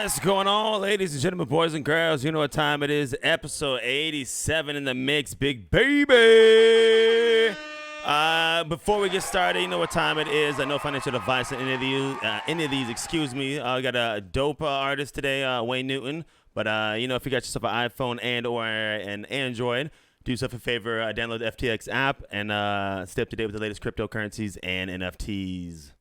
What's going on, ladies and gentlemen, boys and girls? You know what time it is. Episode 87 in the mix, big baby. Before we get started, you know what time it is. No financial advice on any of these. Excuse me. I got a dope artist today, Wayne Newton. But if you got yourself an iPhone and or an Android, do yourself a favor. Download the FTX app and stay up to date with the latest cryptocurrencies and NFTs.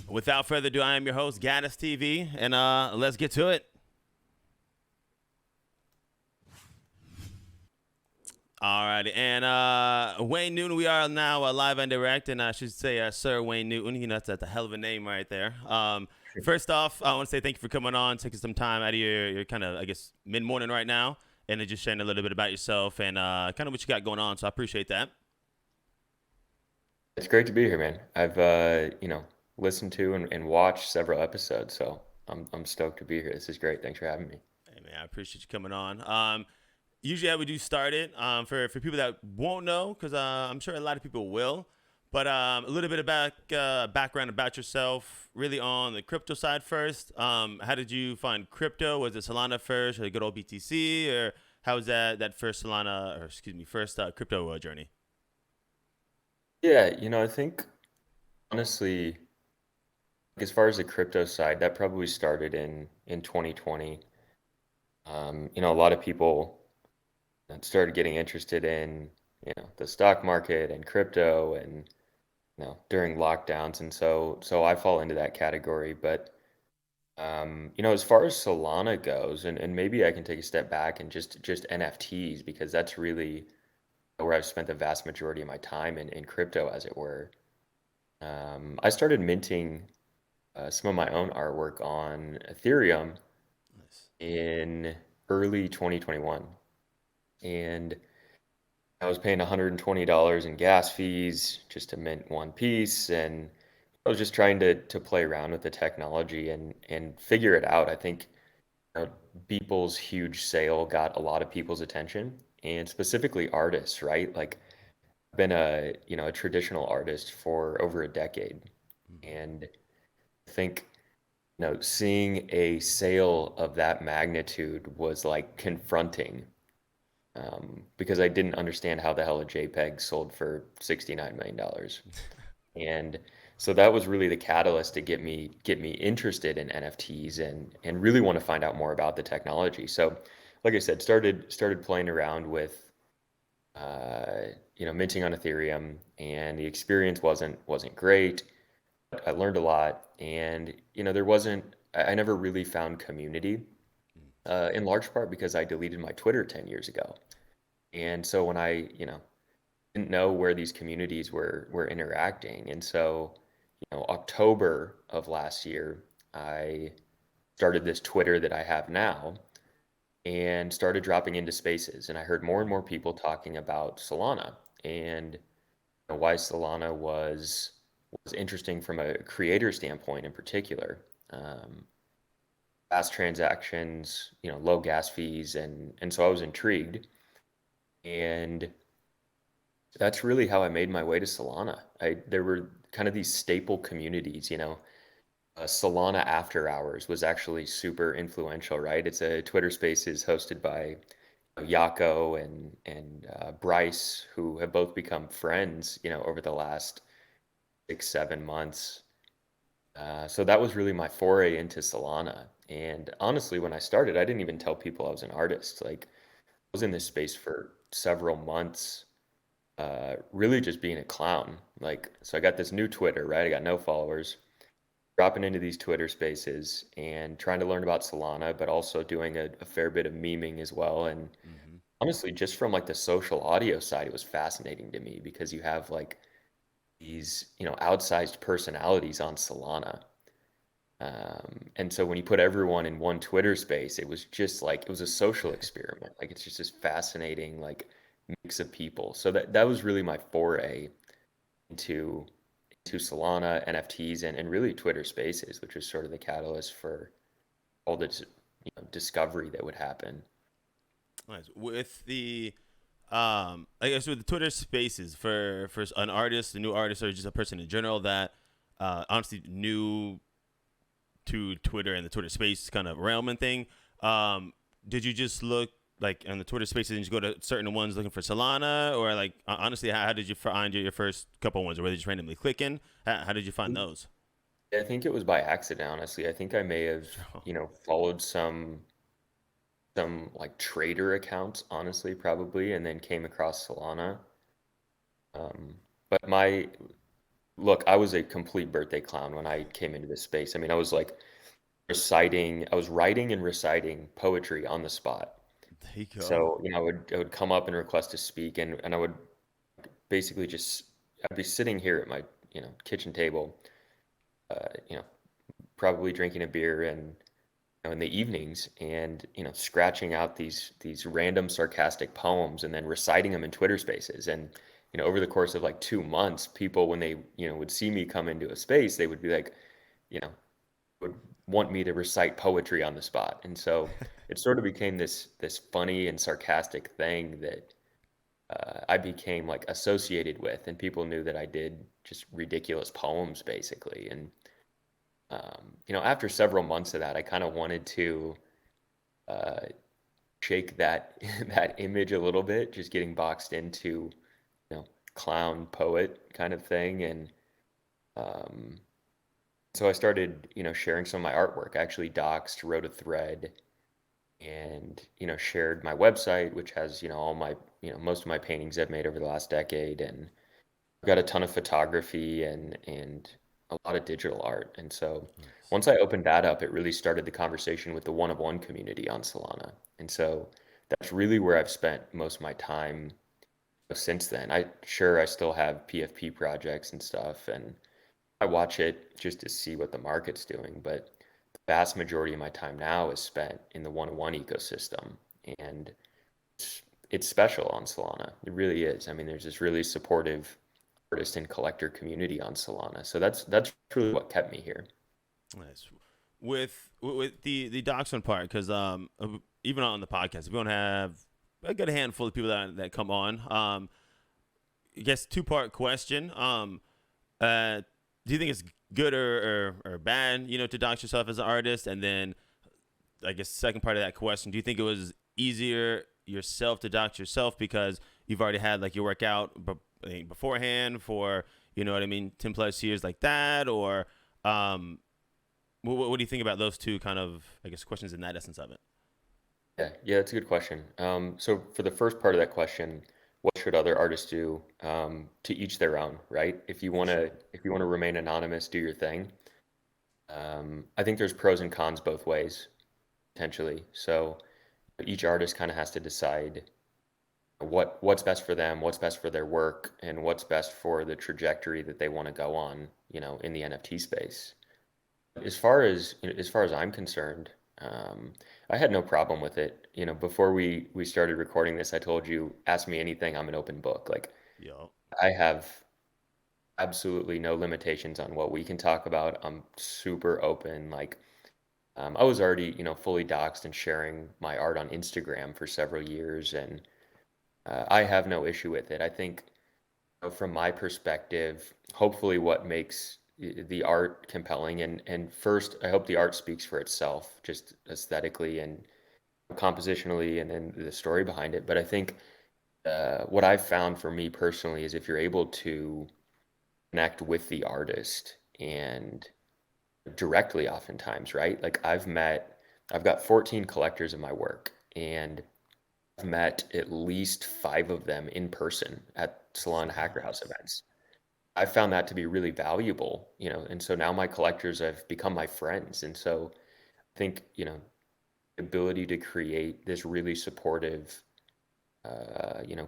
Without further ado, I am your host, Gaddis TV, and let's get to it. All righty, and Wayne Newton, we are now live and direct, and I should say Sir Wayne Newton. You know, that's a hell of a name right there. First off, I want to say thank you for coming on, taking some time out of your kind of, I guess, mid-morning right now, and then just sharing a little bit about yourself and kind of what you got going on, so I appreciate that. It's great to be here, man. I've listened to and watched several episodes, so I'm stoked to be here. This is great. Thanks for having me. Hey, man, I appreciate you coming on. Usually, how we do start it for people that won't know, because I'm sure a lot of people will. But a little bit about background about yourself, really on the crypto side first. How did you find crypto? Was it Solana first, or the good old BTC, or how was that first crypto journey? Yeah, I think honestly, as far as the crypto side, that probably started in 2020. A lot of people started getting interested in, the stock market and crypto and, during lockdowns, and so I fall into that category. But as far as Solana goes, and maybe I can take a step back and just NFTs because that's really where I've spent the vast majority of my time in crypto, as it were. I started minting some of my own artwork on Ethereum Nice. in early 2021. And I was paying $120 in gas fees just to mint one piece. And I was just trying to play around with the technology and figure it out. I think Beeple's huge sale got a lot of people's attention and specifically artists, right? Like I've been a traditional artist for over a decade. Mm-hmm. And I think seeing a sale of that magnitude was like confronting because I didn't understand how the hell a JPEG sold for $69 million. And so that was really the catalyst to get me interested in NFTs and really want to find out more about the technology. So, like I said, started playing around with minting on Ethereum, and the experience wasn't great. I learned a lot, and there wasn't. I never really found community, in large part because I deleted my Twitter 10 years ago, and so when I didn't know where these communities were interacting, and so October of last year, I started this Twitter that I have now, and started dropping into spaces, and I heard more and more people talking about Solana and why Solana was interesting from a creator standpoint in particular. Um, Fast transactions, low gas fees, and so I was intrigued, and that's really how I made my way to Solana. There were kind of these staple communities, Solana After Hours was actually super influential, right? It's a Twitter Spaces hosted by Yako and Bryce, who have both become friends, over the last 6, 7 months. So that was really my foray into Solana. And honestly, when I started, I didn't even tell people I was an artist. Like, I was in this space for several months, really just being a clown. Like, so I got this new Twitter, right? I got no followers, dropping into these Twitter spaces and trying to learn about Solana, but also doing a fair bit of memeing as well. And Mm-hmm. honestly, just from like the social audio side, it was fascinating to me because you have like these, outsized personalities on Solana. And so when you put everyone in one Twitter space, it was just like it was a social experiment. Like it's just this fascinating like mix of people. So that was really my foray into Solana, NFTs, and really Twitter Spaces, which was sort of the catalyst for all the discovery that would happen. Nice. With the I guess with the Twitter Spaces for an artist, a new artist, or just a person in general that honestly new to Twitter and the Twitter Space kind of realm and thing. Did you just look like on the Twitter Spaces and just go to certain ones looking for Solana, or like honestly, how did you find your first couple ones, or were they just randomly clicking? How did you find those? I think it was by accident, honestly. I think I may have, followed some like trader accounts, honestly, probably, and then came across Solana. But look, I was a complete birthday clown when I came into this space. I mean, I was like I was writing and reciting poetry on the spot. There you go. So, I would come up and request to speak, and I would basically I'd be sitting here at my, kitchen table, uh, you know, probably drinking a beer and in the evenings, and scratching out these random sarcastic poems and then reciting them in Twitter Spaces. And over the course of like 2 months, people, when they would see me come into a space, they would be like, you know would want me to recite poetry on the spot. And so it sort of became this funny and sarcastic thing that I became like associated with, and people knew that I did just ridiculous poems basically. And after several months of that, I kind of wanted to uh, shake that that image a little bit, just getting boxed into clown poet kind of thing. And um, so I started sharing some of my artwork. I actually doxed, wrote a thread, and shared my website, which has all my most of my paintings I've made over the last decade. And I've got a ton of photography and a lot of digital art. And so Nice. once I opened that up, it really started the conversation with the one-of-one community on Solana. And so that's really where I've spent most of my time since then. I still have PFP projects and stuff, and I watch it just to see what the market's doing, but the vast majority of my time now is spent in the one-on-one ecosystem, and it's special on Solana. It really is. I mean, there's this really supportive artist and collector community on Solana, so that's really what kept me here. Nice. With the Dachshund part, because even on the podcast, we don't have a good handful of people that come on. I guess two-part question. Do you think it's good or bad, to dox yourself as an artist? And then I guess second part of that question, do you think it was easier yourself to dox yourself because you've already had like your work out beforehand for, 10 plus years like that? Or what do you think about those two kind of, I guess, questions in that essence of it? Yeah, that's a good question. So for the first part of that question, what should other artists do? To each their own, right? If you For want to, sure. if you want to remain anonymous, do your thing. I think there's pros and cons both ways, potentially. So each artist kind of has to decide what's best for them, what's best for their work, and what's best for the trajectory that they want to go on, in the NFT space. As far as I'm concerned, I had no problem with it. Before we started recording this, I told you, ask me anything, I'm an open book. Like, Yo. I have absolutely no limitations on what we can talk about. I'm super open. Like, I was already, fully doxed and sharing my art on Instagram for several years, and I have no issue with it. I think, from my perspective, hopefully what makes the art compelling, and first, I hope the art speaks for itself, just aesthetically and compositionally, and then the story behind it. But I think what I've found for me personally is if you're able to connect with the artist and directly, oftentimes, right? Like I've got 14 collectors of my work, and I've met at least five of them in person at Salon Hacker House Nice. events. I found that to be really valuable, and so now my collectors have become my friends. And so I think, the ability to create this really supportive,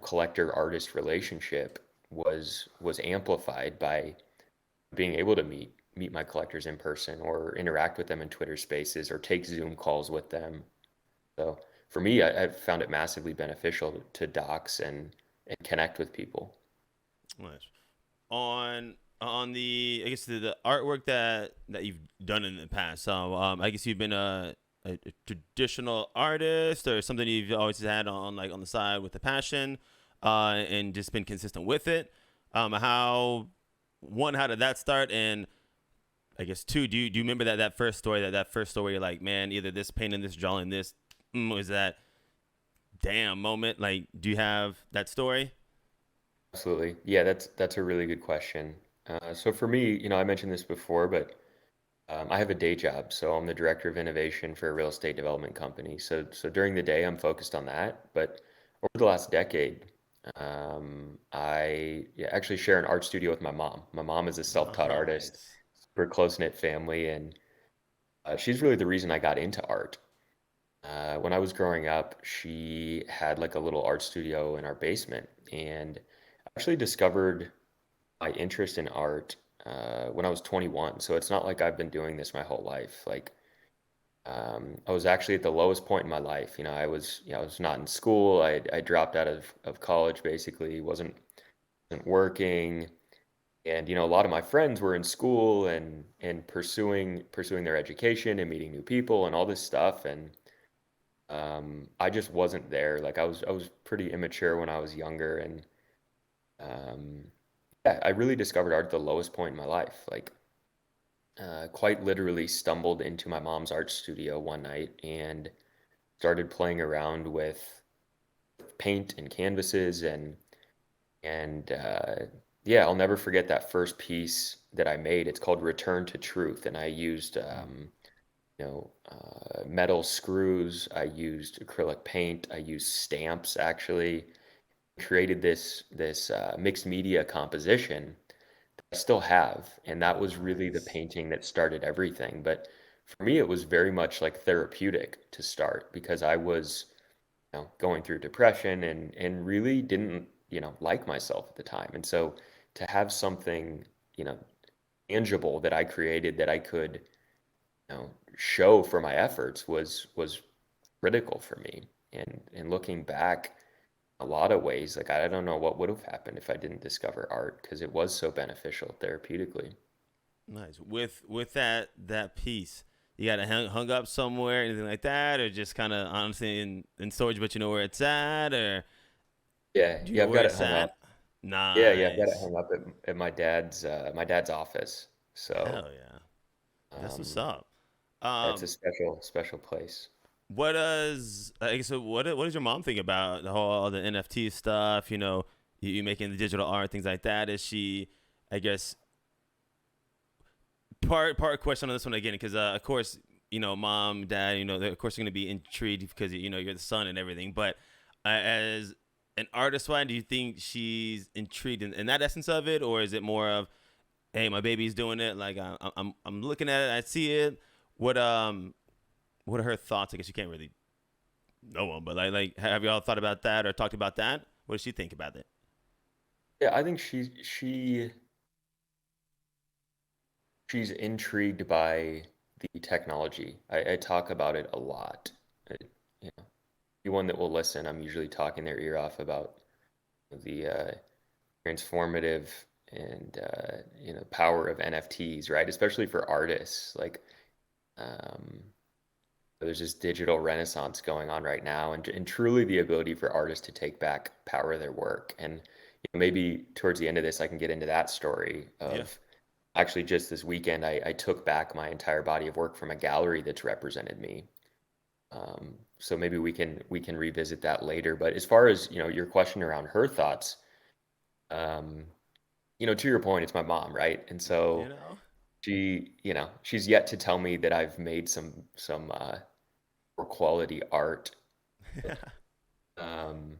collector artist relationship was amplified by being able to meet my collectors in person, or interact with them in Twitter Spaces, or take Zoom calls with them. So for me, I've found it massively beneficial to dox and connect with people. Nice. On the, I guess, the artwork that you've done in the past. So I guess you've been a traditional artist, or something you've always had on, like, on the side with the passion, and just been consistent with it. How did that start? And I guess too. Do you remember that first story, that first story where you're like, man, either this painting, this drawing, this was that damn moment? Like, do you have that story? Absolutely. Yeah, that's a really good question. So for me, I mentioned this before, but I have a day job, so I'm the director of innovation for a real estate development company. So during the day, I'm focused on that. But over the last decade, I yeah, actually share an art studio with my mom. My mom is a self-taught artist. Nice. We're a close-knit family, and she's really the reason I got into art. When I was growing up, she had like a little art studio in our basement, and I actually discovered my interest in art when I was 21. So it's not like I've been doing this my whole life. Like I was actually at the lowest point in my life. I was not in school. I dropped out of college basically. Wasn't working, and a lot of my friends were in school and pursuing their education and meeting new people and all this stuff. And I just wasn't there. Like I was pretty immature when I was younger, and um, yeah, I really discovered art at the lowest point in my life. Like quite literally stumbled into my mom's art studio one night and started playing around with paint and canvases and yeah, I'll never forget that first piece that I made. It's called Return to Truth, and I used metal screws. I used acrylic paint. I used stamps actually. Created this mixed media composition I still have, and that was really the Nice. painting that started everything. But for me, it was very much like therapeutic to start because I was, going through depression and really didn't, like myself at the time. And so to have something, you know, tangible that I created that I could, show for my efforts was critical for me. And looking back, a lot of ways, like I don't know what would have happened if I didn't discover art because it was so beneficial therapeutically. Nice. With that piece, you got it hung up somewhere, anything like that, or just kind of honestly in storage, but you know where it's at, or Yeah, do you yeah, know I've where got it it's hung at? up. Yeah, I've got it Nice. hung up at my dad's office. So, Hell yeah. That's what's um, up. it's a Um, special place. what does I guess so what does your mom think about the whole all the NFT stuff? You making the digital art, things like that. Is she, I guess, part question on this one again? Because of course, mom, dad, they're of course going to be intrigued because you're the son and everything. But as an artist, why do you think she's intrigued in that essence of it, or is it more of, hey, my baby's doing it, like I'm looking at it, I see it. What um what are her thoughts? I guess you can't really know them, but like have y'all thought about that or talked about that? What does she think about it? Yeah, I think she's intrigued by the technology. I talk about it a lot. I, anyone that will listen, I'm usually talking their ear off about the transformative and power of NFTs, right? Especially for artists. Like um, there's this digital renaissance going on right now, and truly the ability for artists to take back power of their work. And maybe towards the end of this, I can get into that story Yeah. of actually just this weekend, I took back my entire body of work from a gallery that's represented me. So maybe we can revisit that later. But as far as your question around her thoughts, um, to your point, it's my mom, right? And You so know? she's yet to tell me that I've made some poor quality art. Um,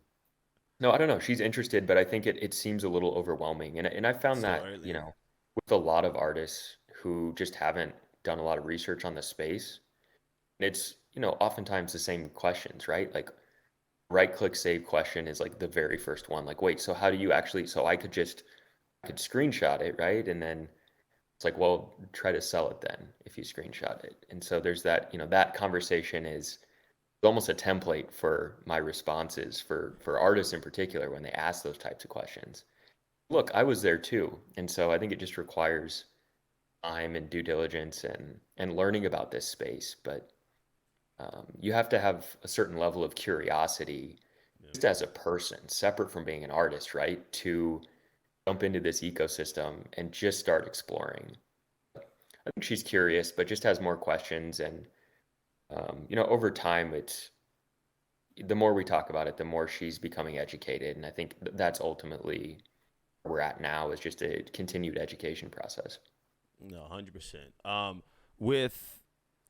no, I don't know. She's interested, but I think it seems a little overwhelming. And I found So that, early. with a lot of artists who just haven't done a lot of research on the space, it's, oftentimes the same questions, right? Like right click save question is like the very first one. Like, wait, so how do you actually, so I could screenshot it, right? And then it's like, well, try to sell it then if you screenshot it. And so there's that, that conversation is almost a template for my responses for artists in particular when they ask those types of questions. Look, I was there too, and so I think it just requires time and due diligence and learning about this space. But you have to have a certain level of curiosity Yeah. just as a person, separate from being an artist, right? To jump into this ecosystem and just start exploring. I think she's curious, but just has more questions. And over time, it's the more we talk about it, the more she's becoming educated. And I think that's ultimately where we're at now, is just a continued education process. No, 100%. With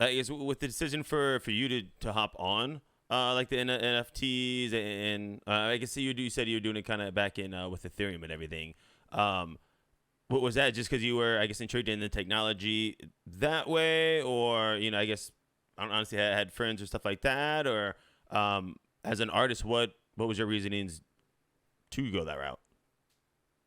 I guess with the decision for you to hop on like the NFTs and I guess you said you were doing it kind of back in with Ethereum and everything. Um, what was that? Just because you were, I guess, intrigued in the technology that way, or I guess honestly had friends or stuff like that, or as an artist, what was your reasonings to go that route?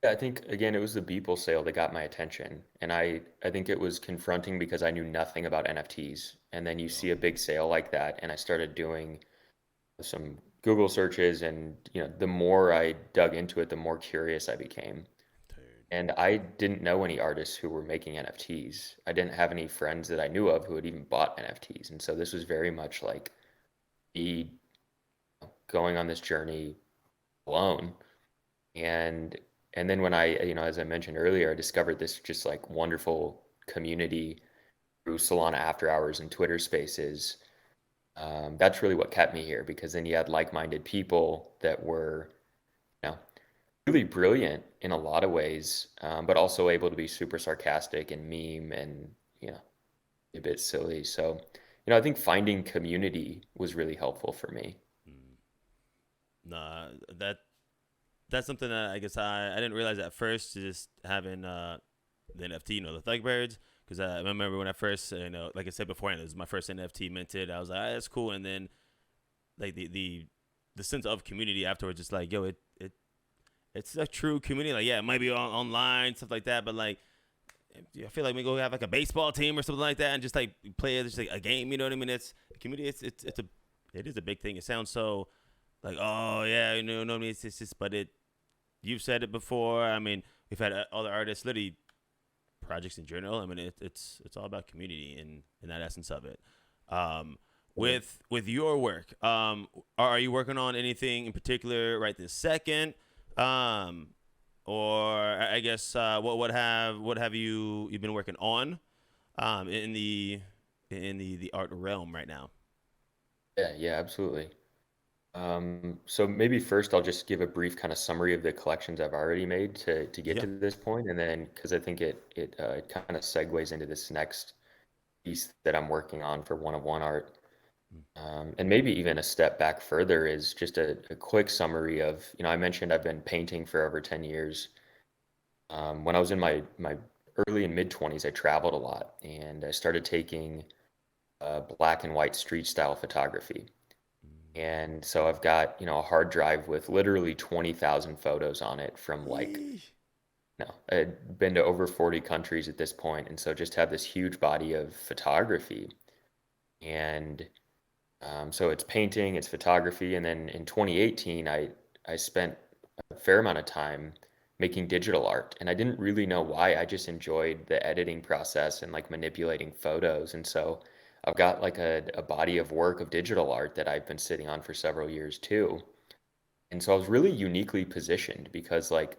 Yeah, I think again it was the Beeple sale that got my attention, and I think it was confronting because I knew nothing about NFTs, and then you No, see a big sale like that, and I started doing some Google searches, and the more I dug into it, the more curious I became. dude. And I didn't know any artists who were making NFTs. I didn't have any friends that I knew of who had even bought NFTs, and so this was very much like me going on this journey alone. And and then when I, as I mentioned earlier, I discovered this just like wonderful community through Solana After Hours and Twitter Spaces. That's really what kept me here, because then you had like-minded people that were, you know, really brilliant in a lot of ways, but also able to be super sarcastic and meme and, you know, a bit silly. So, I think finding community was really helpful for me. Mm. Nah, that's something that I guess I didn't realize at first. Just having the NFT, the Thug Birds, because I remember when I first, like I said before, it was my first NFT minted. I was like, that's cool, and then like the sense of community afterwards, just like, yo, it's a true community. Like, yeah, it might be online stuff like that, but like, I feel like we go have like a baseball team or something like that, and just like play just like a game. You know what I mean? It's community. It is a big thing. It sounds so like, oh yeah, no, I mean, it's just, but you've said it before. I mean, we've had other artists, literally projects in general. I mean, it's all about community and in that essence of it. Um, with your work, are you working on anything in particular right this second? Um, or I guess what have you been working on in the art realm right now? Yeah, yeah, absolutely. So maybe first I'll just give a brief kind of summary of the collections I've already made to get Yeah. to this point, and then because I think it kind of segues into this next piece that I'm working on for one of one art. And maybe even a step back further is just a quick summary of, I mentioned I've been painting for over 10 years. When I was in my early and mid 20s, I traveled a lot, and I started taking black and white street style photography. And so I've got, a hard drive with literally 20,000 photos on it from like, Yeesh. I'd been to over 40 countries at this point, and so just have this huge body of photography. And so it's painting, it's photography, and then in 2018, I spent a fair amount of time making digital art, and I didn't really know why. I just enjoyed the editing process and like manipulating photos, and so I've got like a body of work of digital art that I've been sitting on for several years too. And so I was really uniquely positioned because like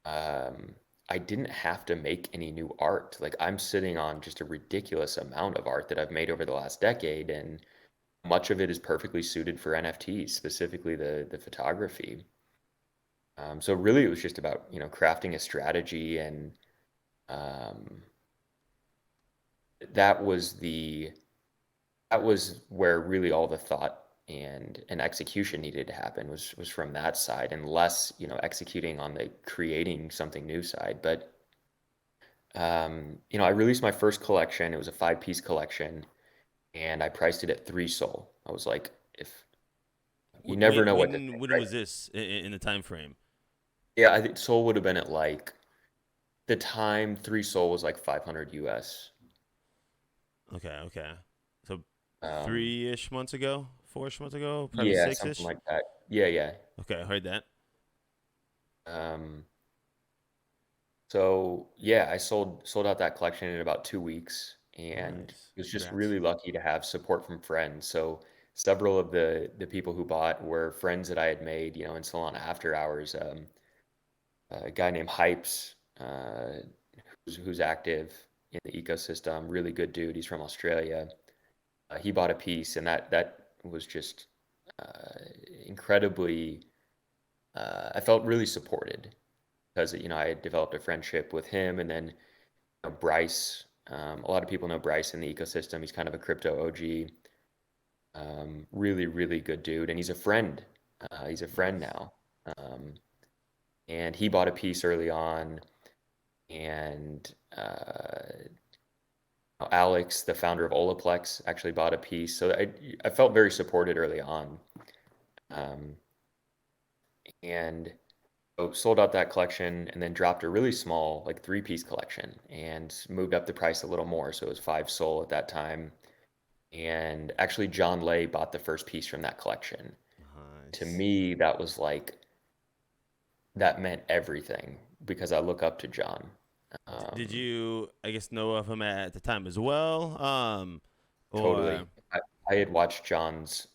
um, I didn't have to make any new art. Like I'm sitting on just a ridiculous amount of art that I've made over the last decade, and much of it is perfectly suited for NFTs, specifically the photography. So really, it was just about crafting a strategy, and um, that was the that was where really all the thought and execution needed to happen was from that side, and less executing on the creating something new side. But I released my first collection. It was a 5-piece collection, and I priced it at 3 Sol. I was like, if you never Wait, know what to think, when right? was this in the time frame? Yeah, I think Sol would have been at like the time 3 Sol was like 500 US. Okay, okay. So Um, 3-ish months ago, 4-ish months ago, probably yeah, something 6-ish. like that. Yeah, yeah. Okay, I heard that. Um, so yeah, I sold out that collection in about 2 weeks, and Nice. was just Congrats. really lucky to have support from friends. So several of the people who bought were friends that I had made, in Solana After Hours. A guy named Hypes, who's active. in the ecosystem. Really good dude. He's from Australia. He bought a piece, and that was just uh, incredibly. I felt really supported because I had developed a friendship with him, and then Bryce. A lot of people know Bryce in the ecosystem. He's kind of a crypto OG. Really, really good dude, and he's a friend. He's a friend Nice. now. Um, and he bought a piece early on, and Alex, the founder of Olaplex, actually bought a piece. So I felt very supported early on, um, and so sold out that collection, and then dropped a really small, like three-piece collection, and moved up the price a little more. So it was 5 SOL at that time. And actually, John Lay bought the first piece from that collection. To Nice. me, that was like that meant everything because I look up to John. Did Um, you, I guess, know of him at the time as well? Or totally. I had watched John's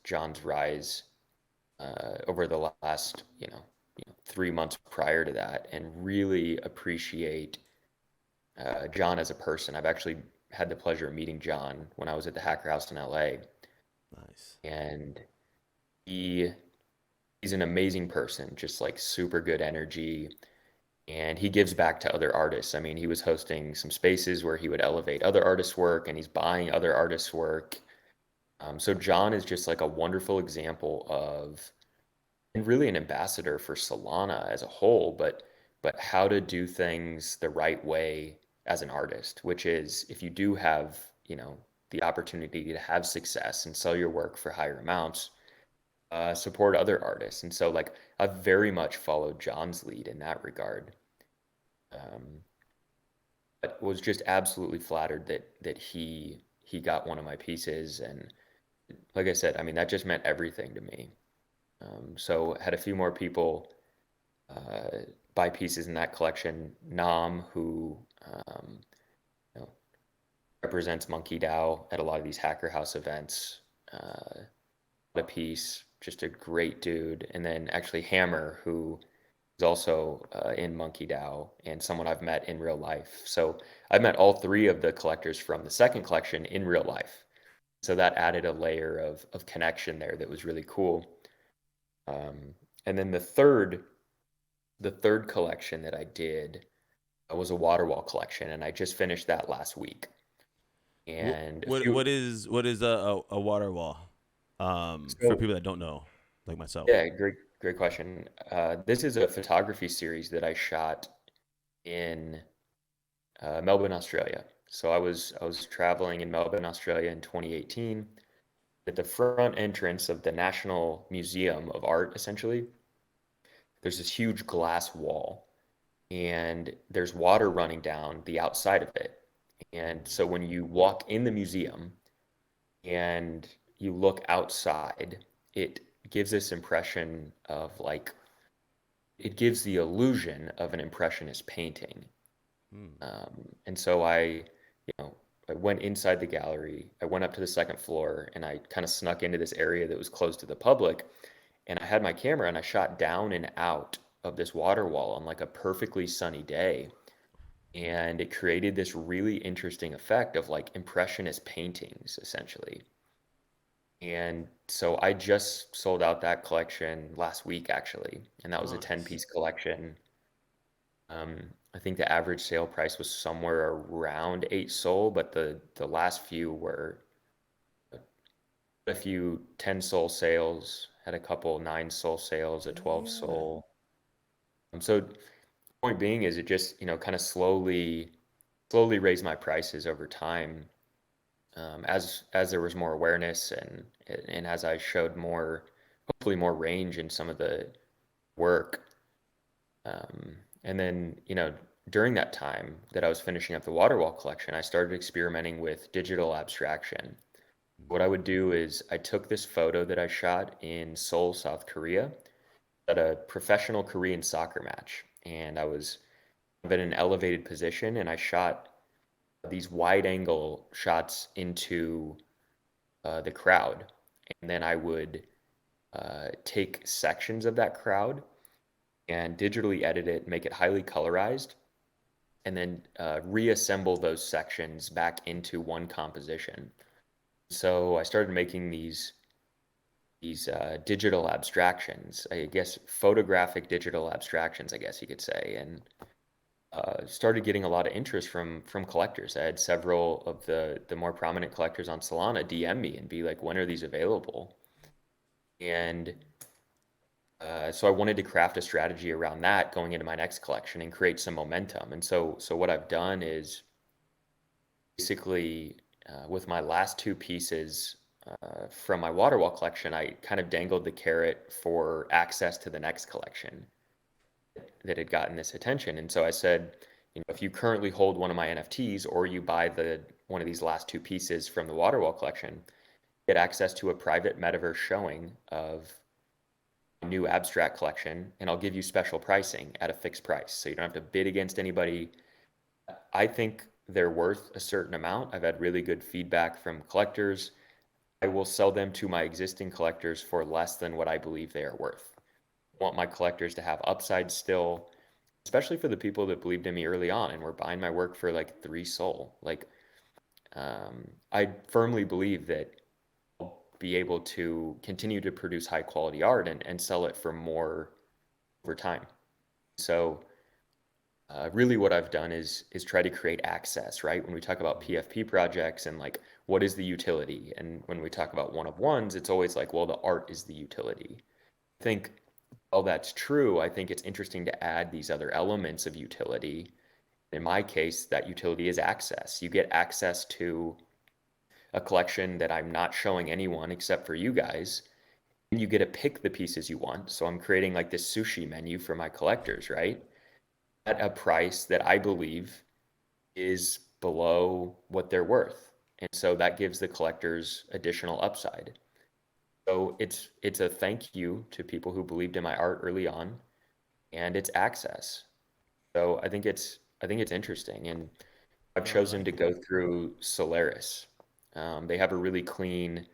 rise over the last, 3 months prior to that, and really appreciate John as a person. I've actually had the pleasure of meeting John when I was at the Hacker House in LA, nice. and he he's an amazing person, just like super good energy, and he gives back to other artists. I mean, he was hosting some spaces where he would elevate other artists' work, and he's buying other artists' work. So John is just like a wonderful example of, and really an ambassador for Solana as a whole, but how to do things the right way as an artist, which is if you do have, the opportunity to have success and sell your work for higher amounts, support other artists. And so like I've very much followed John's lead in that regard. Um, but was just absolutely flattered that he got one of my pieces, and like I said, I mean that just meant everything to me. So had a few more people uh, buy pieces in that collection. Nam, who um, you know, represents Monkey DAO at a lot of these Hacker House events, a piece, just a great dude. And then actually Hammer, who is also in Monkey DAO and someone I've met in real life. So I've met all three of the collectors from the second collection in real life. So that added a layer of connection there that was really cool. And then the third collection that I did was a water wall collection, and I just finished that last week. What And a what few, what is what is a water wall? For so people that don't know, like myself. yeah, great question. This is a photography series that I shot in Melbourne, Australia. So I was traveling in Melbourne, Australia in 2018. At the front entrance of the National Museum of Art, essentially, there's this huge glass wall, and there's water running down the outside of it. And so when you walk in the museum and you look outside, it gives this impression of like it gives the illusion of an impressionist painting. Hmm. And so I went inside the gallery. I went up to the second floor, and I kind of snuck into this area that was closed to the public. And I had my camera, and I shot down and out of this water wall on like a perfectly sunny day. And it created this really interesting effect of like impressionist paintings, essentially. And so I just sold out that collection last week, actually, and that was a 10 Nice. piece collection. I think the average sale price was somewhere around 8 SOL, but the last few were a few 10 SOL sales, had a couple 9 SOL sales, a 12 Yeah. SOL. So point being is it just kind of slowly raised my prices over time, as there was more awareness, and as I showed hopefully more range in some of the work. And then, during that time that I was finishing up the Waterwall collection, I started experimenting with digital abstraction. What I would do is I took this photo that I shot in Seoul, South Korea, at a professional Korean soccer match. And I was in an elevated position, and I shot these wide angle shots into the crowd. And then I would take sections of that crowd and digitally edit it, make it highly colorized, and then reassemble those sections back into one composition. So I started making these digital abstractions, I guess photographic digital abstractions, I guess you could say, and started getting a lot of interest from collectors. I had several of the more prominent collectors on Solana DM me and be like, "When are these available?" And so I wanted to craft a strategy around that going into my next collection and create some momentum. And so what I've done is basically with my last two pieces from my water wall collection, I kind of dangled the carrot for access to the next collection that had gotten this attention. And so I said, if you currently hold one of my NFTs or you buy the one of these last two pieces from the water wall collection, get access to a private metaverse showing of a new abstract collection, and I'll give you special pricing at a fixed price. So you don't have to bid against anybody. I think they're worth a certain amount. I've had really good feedback from collectors. I will sell them to my existing collectors for less than what I believe they are worth. I want my collectors to have upside still, especially for the people that believed in me early on and were buying my work for like 3 SOL. Like, I firmly believe that I'll be able to continue to produce high quality art and sell it for more over time. So really what I've done is try to create access, right? When we talk about PFP projects and like, what is the utility? And when we talk about one of ones, it's always like, well, the art is the utility. I think while that's true, I think it's interesting to add these other elements of utility. In my case, that utility is access. You get access to a collection that I'm not showing anyone except for you guys. And you get to pick the pieces you want. So I'm creating like this sushi menu for my collectors, right? At a price that I believe is below what they're worth. And so that gives the collectors additional upside. So it's a thank you to people who believed in my art early on, and it's access. So I think it's interesting, and I've No, I chosen like to it. go through Solaris. They have a really clean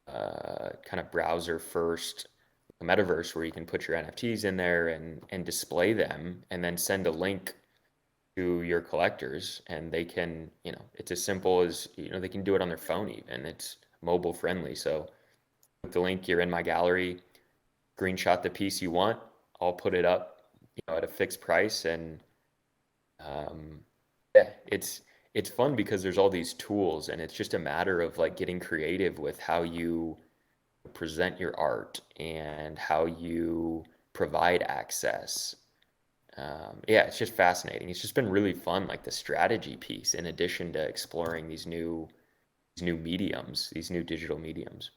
kind of browser first metaverse where you can put your NFTs in there and display them, and then send a link to your collectors, and they can, it's as simple as, they can do it on their phone even. It's mobile friendly. So with the link, you're in my gallery, screenshot the piece you want, I'll put it up, at a fixed price. And um, yeah, it's fun because there's all these tools, and it's just a matter of like getting creative with how you present your art and how you provide access. Yeah, it's just fascinating. It's just been really fun, like the strategy piece, in addition to exploring these new mediums, these new digital mediums.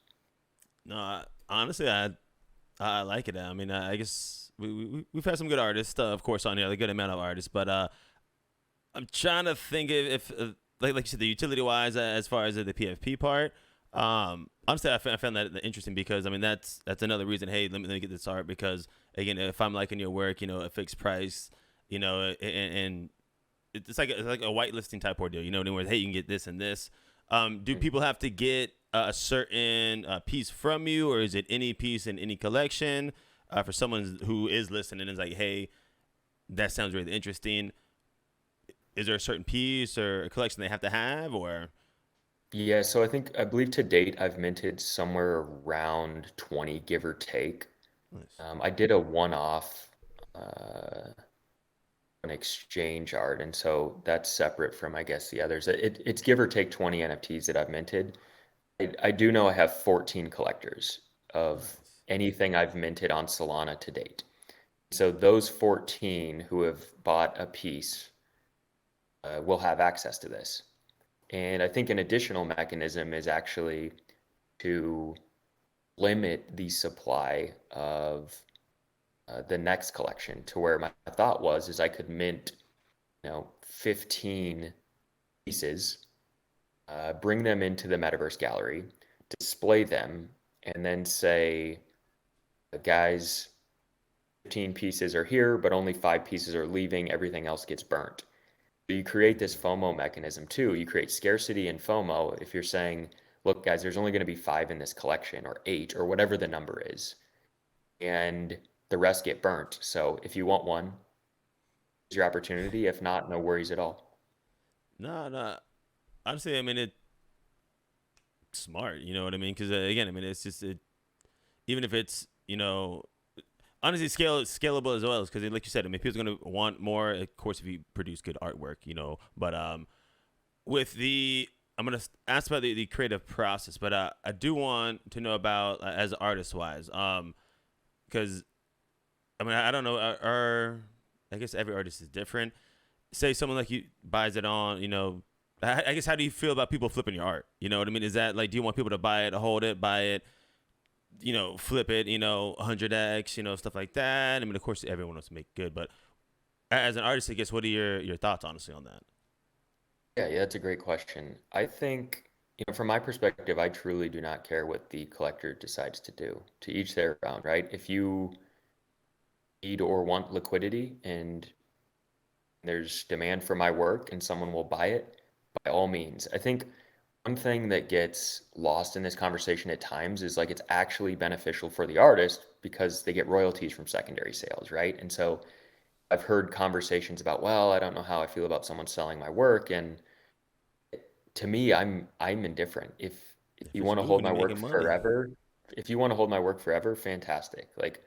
No, honestly, I like it. I mean, I guess we've had some good artists, of course, on here, a good amount of artists, but I'm trying to think if like you said, the utility wise, as far as the PFP part. Honestly, I found that interesting because I mean that's another reason. Hey, let me get this art because again, if I'm liking your work, a fixed price, and it's like a whitelisting type ordeal, where hey, you can get this and this. Do Mhm. people have to get a certain piece from you, or is it any piece in any collection? For someone who is listening and is like, hey, that sounds really interesting. Is there a certain piece or a collection they have to have, or Yeah, so I believe to date I've minted somewhere around 20, give or take. nice. I did a one-off uh, an exchange art, and so that's separate from, I guess, the others. It's give or take 20 NFTs that I've minted. I do know I have 14 collectors of Nice. anything I've minted on Solana to date. So those 14 who have bought a piece will have access to this. And I think an additional mechanism is actually to limit the supply of the next collection to where my thought was is I could mint, 15 pieces, bring them into the metaverse gallery, display them, and then say, guys, 15 pieces are here, but only 5 pieces are leaving. Everything else gets burnt. So you create this FOMO mechanism too. You create scarcity and FOMO if you're saying, look, guys, there's only going to be 5 in this collection or 8 or whatever the number is. And the rest get burnt. So if you want one, your opportunity. If not, no worries at all. No, no. Honestly, I mean it's smart. You know what I mean? Because again, I mean it's just even if it's honestly scalable as well, because like you said, I mean people's gonna want more. Of course, if you produce good artwork, but with the I'm gonna ask about the creative process, but I do want to know about as artist wise, because I mean I don't know, I guess every artist is different. Say someone like you buys it on, I guess how do you feel about people flipping your art? You know what I mean? Is that like, do you want people to buy it, hold it, buy it, flip it, 100x, stuff like that? I mean, of course, everyone wants to make good, but as an artist, I guess, what are your thoughts honestly on that? Yeah, that's a great question. I think, from my perspective, I truly do not care what the collector decides to do. To each their own, right? If you need or want liquidity and there's demand for my work and someone will buy it, by all means. I think one thing that gets lost in this conversation at times is like it's actually beneficial for the artist because they get royalties from secondary sales, right? And so I've heard conversations about, well, I don't know how I feel about someone selling my work, and to me, I'm indifferent. If If you it's want to hold moving my and work making money. forever, if you want to hold my work forever, fantastic. Like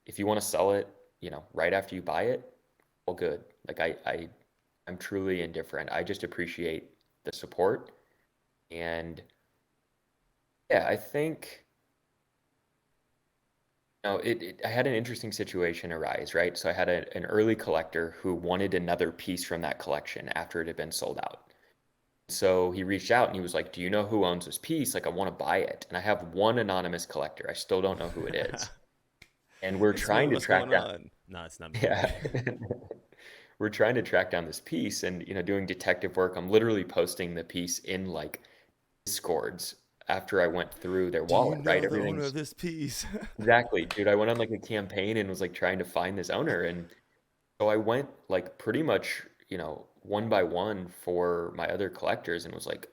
if you want to sell it, right after you buy it, all good. Like I'm truly indifferent. I just appreciate the support. And yeah, I think, I had an interesting situation arise, right? So I had an early collector who wanted another piece from that collection after it had been sold out. So he reached out and he was like, "Do you know who owns this piece? Like, I want to buy it." And I have one anonymous collector. I still don't know who it is. And we're Hey, trying Smooth, to what's going track down, on? No, it's not me. yeah. We're trying to track down this piece and, doing detective work. I'm literally posting the piece in like Discords after I went through their Do you wallet, right? know the owner of Everything's this piece? exactly, dude. I went on like a campaign and was like trying to find this owner. And so I went like pretty much, one by one for my other collectors and was like,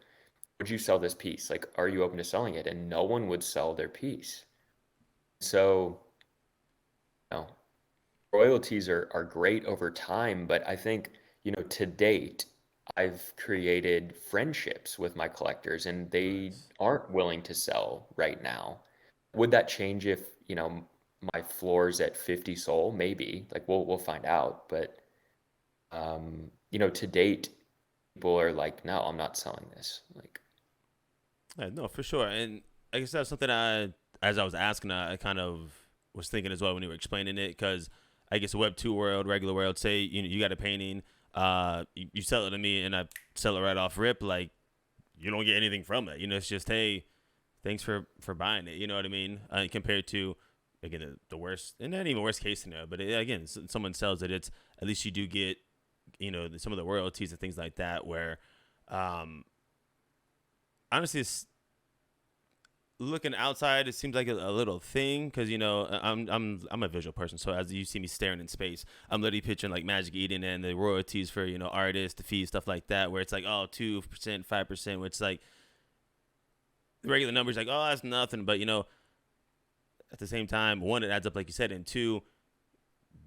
would you sell this piece? Like, are you open to selling it? And no one would sell their piece. So, you know, royalties are great over time, but I think, to date, I've created friendships with my collectors and they Nice. aren't willing to sell right now. Would that change if, my floor's at 50 soul? Maybe. Like we'll find out. But to date, people are like, no, I'm not selling this. Like, Yeah, no, for sure. And I guess that's something as I was asking, I kind of was thinking as well when you were explaining it, because I guess Web 2 world, regular world, say, you got a painting, you sell it to me and I sell it right off rip, like, you don't get anything from it. It's just, hey, thanks for buying it. You know what I mean? Compared to, again, the worst, and not even worst case scenario, but again, someone sells it, it's at least you do get, some of the royalties and things like that, where, um, honestly, it's looking outside, it seems like a little thing, because I'm a visual person. So as you see me staring in space, I'm literally picturing like Magic Eden and the royalties for artists, the fees, stuff like that, where it's like, oh, 2%, 5%, which is like the regular numbers, like, oh, that's nothing. But at the same time, one, it adds up like you said, and two,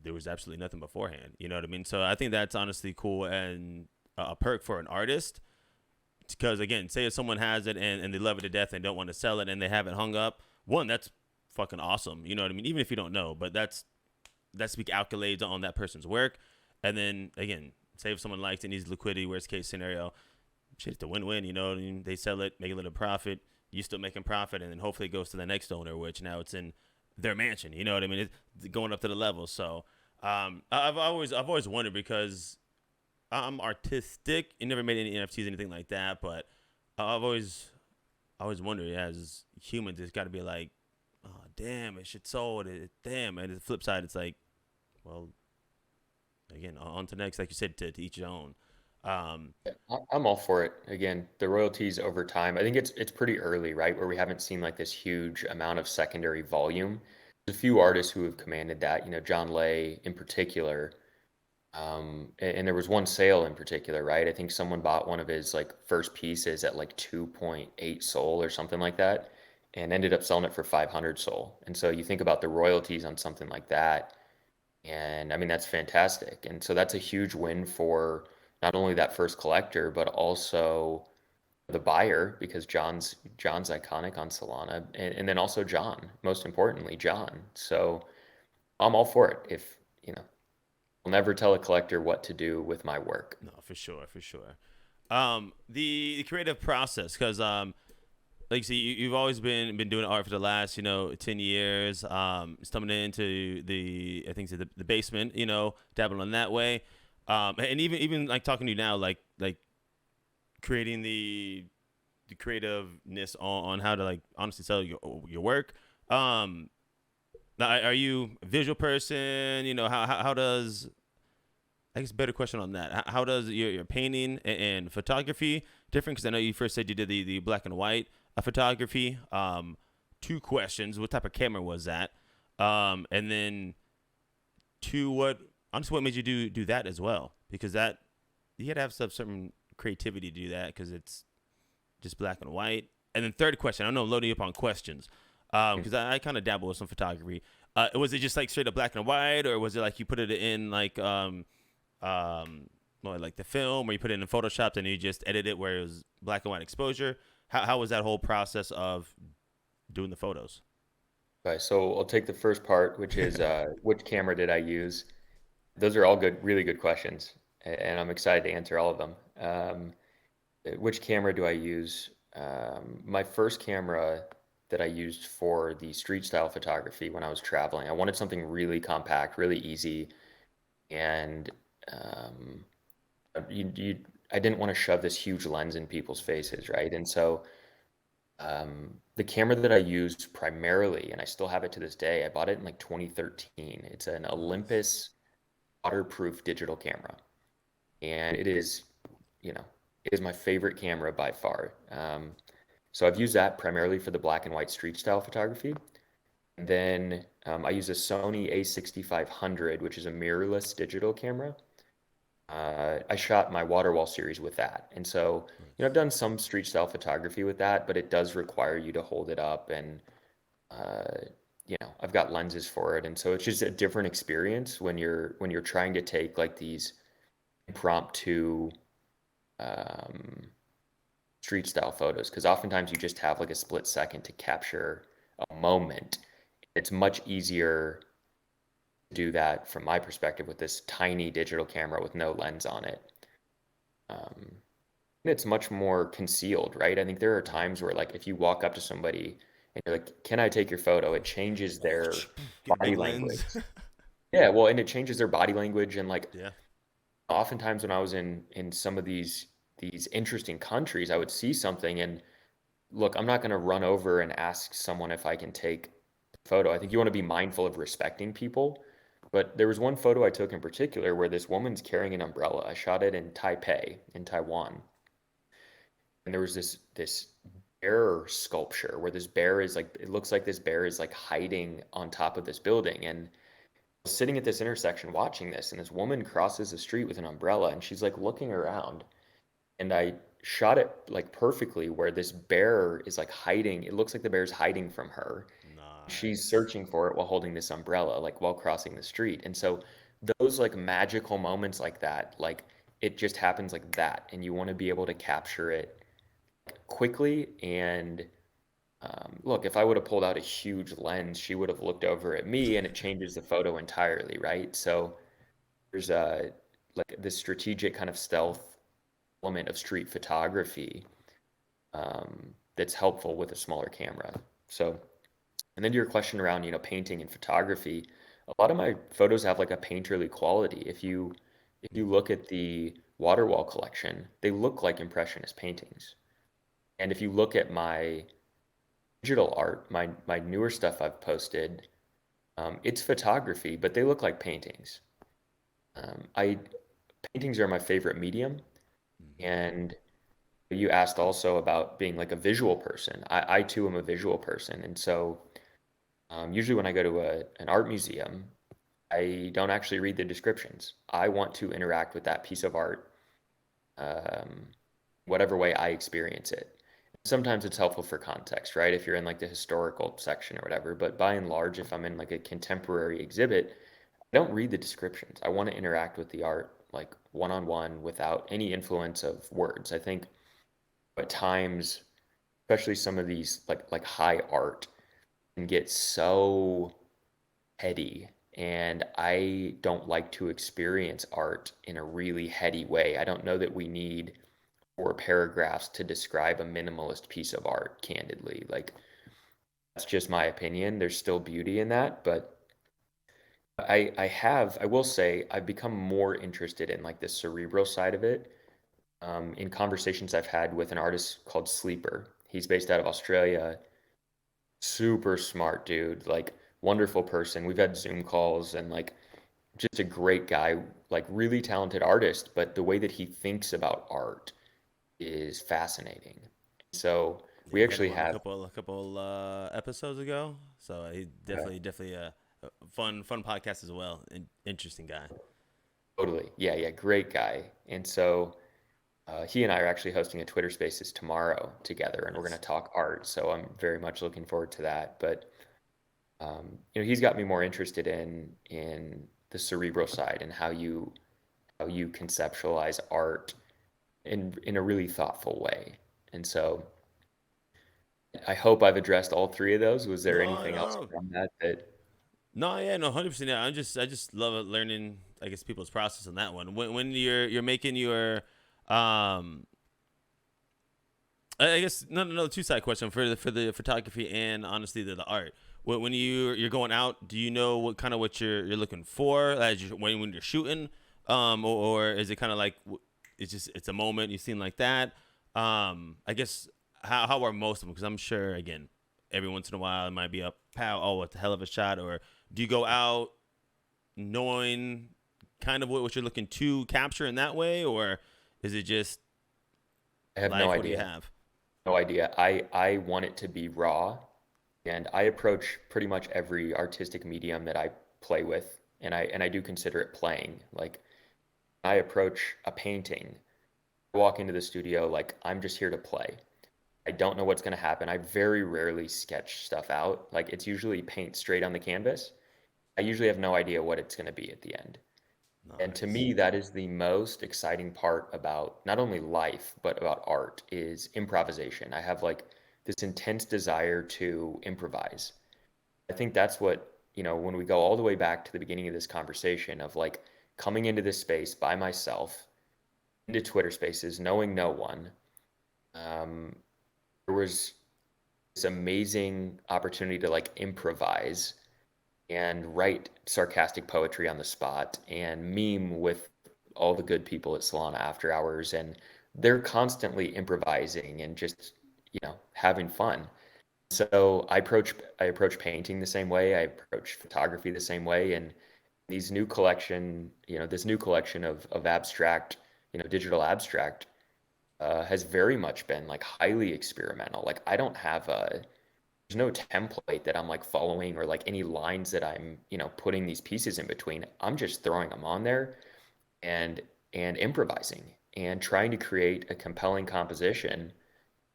there was absolutely nothing beforehand. You know what I mean? So I think that's honestly cool and a perk for an artist, because again, say if someone has it and they love it to death and don't want to sell it and they have it hung up, one, that's fucking awesome. You know what I mean? Even if you don't know, but that's speak accolades on that person's work. And then again, say if someone likes it, needs liquidity, worst case scenario, shit, it's a win-win. I mean, they sell it, make a little profit, you still making profit, and then hopefully it goes to the next owner, which now it's in their mansion. You know what I mean? It's going up to the level. So I've always wondered, because I'm artistic and never made any NFTs, anything like that. But I've always wondered, as humans, it's got to be like, oh damn, it should sold it, damn. And the flip side, it's like, well, again, on to next, like you said, to each his own. Um, I'm all for it. Again, the royalties over time. I think it's pretty early, right? Where we haven't seen like this huge amount of secondary volume. There's a few artists who have commanded that. John Lay in particular. And there was one sale in particular, right? I think someone bought one of his like first pieces at like 2.8 soul or something like that, and ended up selling it for 500 soul. And so you think about the royalties on something like that. And I mean, that's fantastic. And so that's a huge win for not only that first collector, but also the buyer because John's iconic on Solana, and then also John, most importantly, John. So I'm all for it. If you know, I'll never tell a collector what to do with my work. No, for sure, for sure. The creative process, because like you see, you've always been doing art for the last 10 years. Stumbling into the I think it's the basement, dabbling in that way. And even like talking to you now, like creating the creativeness on how to like honestly sell your work. Um, are you a visual person? How does I guess a better question on that. How does your painting and photography different? Because I know you first said you did the black and white photography. Two questions: what type of camera was that? And then two, what made you do that as well? Because that you had to have certain creativity to do that because it's just black and white. And then third question: I know I'm loading you up on questions because I kind of dabble with some photography. Was it just like straight up black and white, or was it like you put it in um, well, like the film, where you put it in Photoshop and you just edit it where it was black and white exposure? How was that whole process of doing the photos? Okay, so I'll take the first part, which is which camera did I use? Those are all good, really good questions, and I'm excited to answer all of them. Which camera do I use? My first camera that I used for the street style photography when I was traveling, I wanted something really compact, really easy, and um, you I didn't want to shove this huge lens in people's faces, right? And so the camera that I used primarily, and I still have it to this day, I bought it in like 2013. It's an Nice. Olympus waterproof digital camera, and it is my favorite camera by far. So I've used that primarily for the black and white street style photography. And then I use a Sony A6500, which is a mirrorless digital camera. I shot my water wall series with that. And so, I've Nice. done some street style photography with that, but it does require you to hold it up and, uh, I've got lenses for it. And so it's just a different experience when you're trying to take like these impromptu um, street style photos, because oftentimes you just have like a split second to capture a moment. It's much easier to do that from my perspective with this tiny digital camera with no lens on it. Um, it's much more concealed, right? I think there are times where, like, if you walk up to somebody and you're like, "Can I take your photo?" It changes their Get a big body lens. language. Yeah, well, and it changes their body language, and like, Yeah. oftentimes when I was in some of these interesting countries, I would see something and look, I'm not going to run over and ask someone if I can take a photo. I think you want to be mindful of respecting people. But there was one photo I took in particular where this woman's carrying an umbrella. I shot it in Taipei, in Taiwan. And there was this bear sculpture where this bear is like, it looks like this bear is like hiding on top of this building. And I was sitting at this intersection watching this, and this woman crosses the street with an umbrella, and she's like looking around, and I shot it like perfectly where this bear is like hiding. It looks like the bear's hiding from her. She's Nice. searching for it while holding this umbrella, like while crossing the street. And so those like magical moments like that, like it just happens like that. And you want to be able to capture it quickly. And look, if I would have pulled out a huge lens, she would have looked over at me and it changes the photo entirely, right? So there's a like this strategic kind of stealth element of street photography that's helpful with a smaller camera. So, and then to your question around, painting and photography, a lot of my photos have like a painterly quality. If you look at the water wall collection, they look like impressionist paintings. And if you look at my digital art, my newer stuff I've posted, it's photography, but they look like paintings. I Paintings are my favorite medium, Mm-hmm. and you asked also about being like a visual person. I too am a visual person, and so usually when I go to an art museum, I don't actually read the descriptions. I want to interact with that piece of art, um, whatever way I experience it. Sometimes it's helpful for context, right? If you're in like the historical section or whatever, but by and large, if I'm in like a contemporary exhibit, I don't read the descriptions. I want to interact with the art like one on one without any influence of words. I think at times, especially some of these like high art, can get so heady, and I don't like to experience art in a really heady way. I don't know that we need 4 paragraphs to describe a minimalist piece of art, candidly. Like, that's just my opinion. There's still beauty in that, but I will say I've become more interested in like the cerebral side of it. In conversations I've had with an artist called Sleeper. He's based out of Australia. Super smart dude, like wonderful person. We've had Zoom calls and like just a great guy, like really talented artist, but the way that he thinks about art is fascinating. So Yeah, we we had actually him on a have couple episodes ago. So he uh, definitely a fun podcast as well. Interesting guy. totally, yeah, yeah, great guy. And so he and I are actually hosting a Twitter Spaces tomorrow together, and we're going to Nice. talk art. So I'm very much looking forward to that. But he's got me more interested in the cerebral side and how you conceptualize art in a really thoughtful way. And so I hope I've addressed all 3 of those. Was there No, anything else no, from that that no. Yeah, no, 100%. Yeah, I just love learning. I guess people's process on that one. When you're making your um I guess no two side question for the photography and honestly the art. When you're going out, do you know what you're looking for as you when you're shooting, or is it kind of like it's a moment you seem like that? I guess how are most of them? Because I'm sure again, every once in a while it might be a pow, oh, what the hell of a shot, or do you go out knowing kind of what you're looking to capture in that way, or is it just I have no life? What do you idea. have? No idea. I want it to be raw, and I approach pretty much every artistic medium that I play with, and I do consider it playing. Like I approach a painting, I walk into the studio like I'm just here to play. I don't know what's going to happen. I very rarely sketch stuff out. Like it's usually paint straight on the canvas. I usually have no idea what it's going to be at the end. And to Nice. me, that is the most exciting part about not only life, but about art is improvisation. I have like this intense desire to improvise. I think that's what, when we go all the way back to the beginning of this conversation of like coming into this space by myself, into Twitter spaces, knowing no one, um, there was this amazing opportunity to like improvise and write sarcastic poetry on the spot and meme with all the good people at Solana After Hours. And they're constantly improvising and just, having fun. So I approach painting the same way. I approach photography the same way. And this new collection of abstract, digital abstract, has very much been like highly experimental. Like I don't have there's no template that I'm like following or like any lines that I'm, putting these pieces in between. I'm just throwing them on there and improvising and trying to create a compelling composition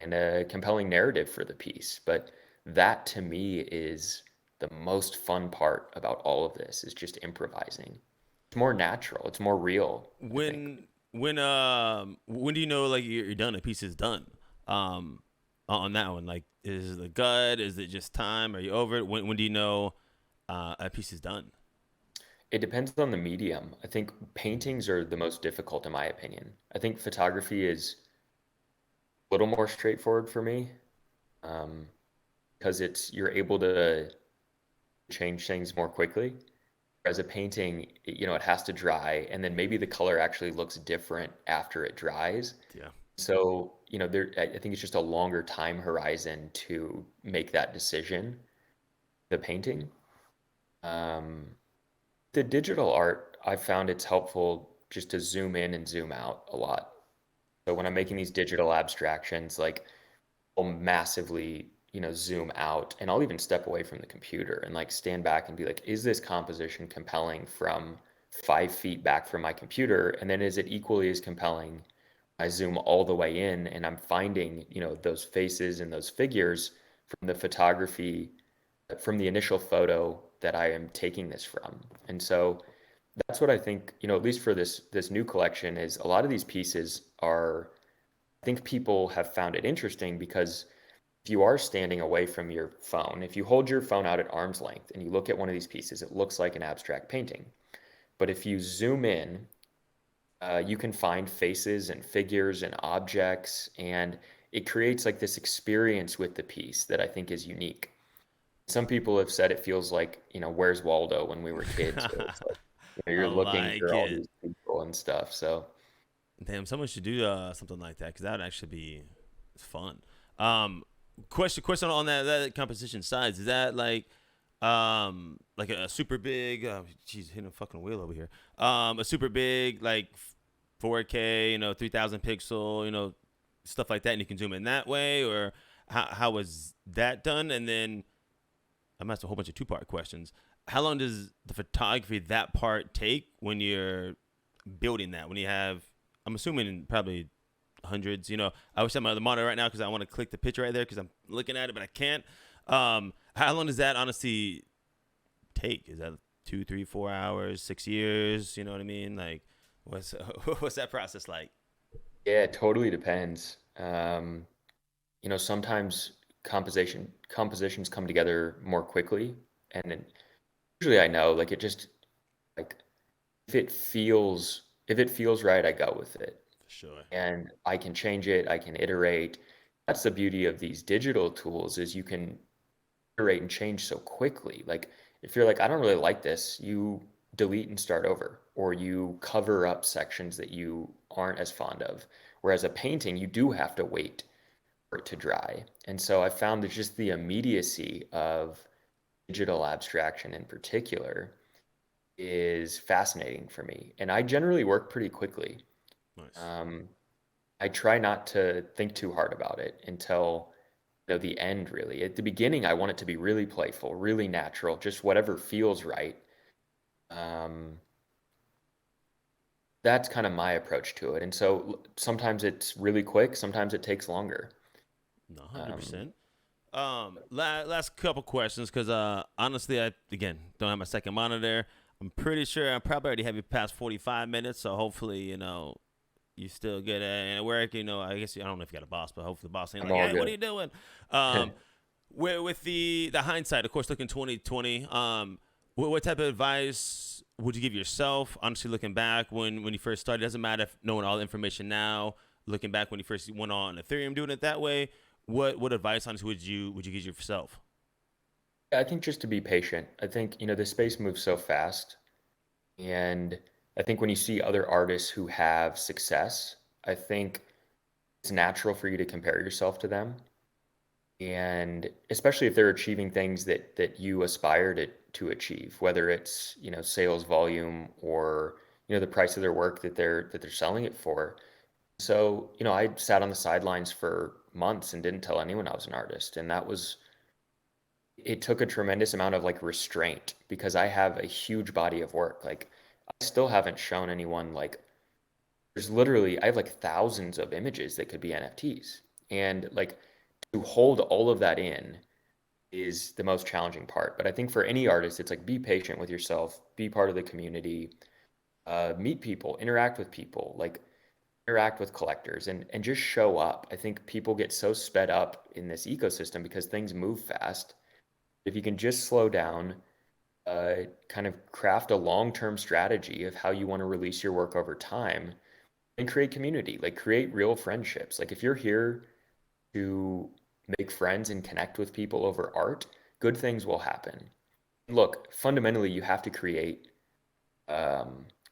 and a compelling narrative for the piece. But that to me is the most fun part about all of this is just improvising. It's more natural, it's more real, I think. When do you know like you're done? A piece is done. On that one, like is it the gut? Is it just time? Are you over it? When do you know a piece is done? It depends on the medium. I think paintings are the most difficult in my opinion. I think photography is a little more straightforward for me, um, because you're able to change things more quickly. Whereas a painting, it has to dry, and then maybe the color actually looks different after it dries. Yeah. So, I think it's just a longer time horizon to make that decision, the painting. Um, the digital art, I found it's helpful just to zoom in and zoom out a lot. So when I'm making these digital abstractions, like I'll massively, zoom out and I'll even step away from the computer and like stand back and be like, is this composition compelling from 5 feet back from my computer? And then is it equally as compelling? I zoom all the way in and I'm finding, those faces and those figures from the photography, from the initial photo that I am taking this from. And so that's what I think, at least for this new collection, is a lot of these pieces are, I think people have found it interesting because if you are standing away from your phone, if you hold your phone out at arm's length and you look at one of these pieces, it looks like an abstract painting. But if you zoom in, you can find faces and figures and objects, and it creates like this experience with the piece that I think is unique. Some people have said it feels like, Where's Waldo when we were kids, where it's like, I you're looking like for all it. these people and stuff. So, Damn, someone should do something like that because that would actually be fun. Um, question on that composition size, is that like a super big? Jeez, hitting a fucking wheel over here. A super big like 4K, 3,000 pixel, stuff like that, and you can zoom in that way, or how was that done? And then I'm asking a whole bunch of two-part questions. How long does the photography, that part, take when you're building that? When you have, I'm assuming probably hundreds. I wish I had my other monitor right now because I want to click the picture right there because I'm looking at it, but I can't. How long does that honestly take? Is that 2, 3, 4 hours, 6 years? You know what I mean? Like, what's what's that process like? yeah, it totally depends. Sometimes compositions come together more quickly, and then usually I know, like, it just, like, if it feels right, I go with it. For sure. And I can change it, I can iterate. That's the beauty of these digital tools, is you can iterate and change so quickly. Like, if you're like, I don't really like this, you delete and start over, or you cover up sections that you aren't as fond of. Whereas a painting, you do have to wait for it to dry. And so I found that just the immediacy of digital abstraction in particular is fascinating for me. And I generally work pretty quickly. Nice. Um, I try not to think too hard about it until the end, really. At the beginning, I want it to be really playful, really natural, just whatever feels right. Um, that's kind of my approach to it. And so sometimes it's really quick, sometimes it takes longer. No, Um, 100%. Last couple questions because honestly, I again don't have my second monitor. I'm pretty sure I probably already have you past 45 minutes, so hopefully you still get at work. I guess I don't know if you got a boss, but hopefully the boss ain't I'm like, all hey, what good. are you doing? Um, with the hindsight, of course, looking 2020. What type of advice would you give yourself? Honestly, looking back when you first started, it doesn't matter if knowing all the information now. Looking back when you first went on Ethereum, doing it that way, what advice honestly would you give yourself? I think just to be patient. I think, the space moves so fast. And I think when you see other artists who have success, I think it's natural for you to compare yourself to them. And especially if they're achieving things that you aspire to achieve, whether it's, sales volume, or, the price of their work that they're selling it for. So, I sat on the sidelines for months and didn't tell anyone I was an artist. And it took a tremendous amount of like restraint because I have a huge body of work. Like, I still haven't shown anyone, like, I have like thousands of images that could be NFTs. And like, to hold all of that in is the most challenging part. But I think for any artist, it's like, be patient with yourself, be part of the community, meet people, interact with people, like, interact with collectors, and just show up. I think people get so sped up in this ecosystem because things move fast. If you can just slow down, kind of craft a long-term strategy of how you want to release your work over time, and create community, like, create real friendships. Like, if you're here to make friends and connect with people over art, good things will happen. Look, fundamentally, you have to create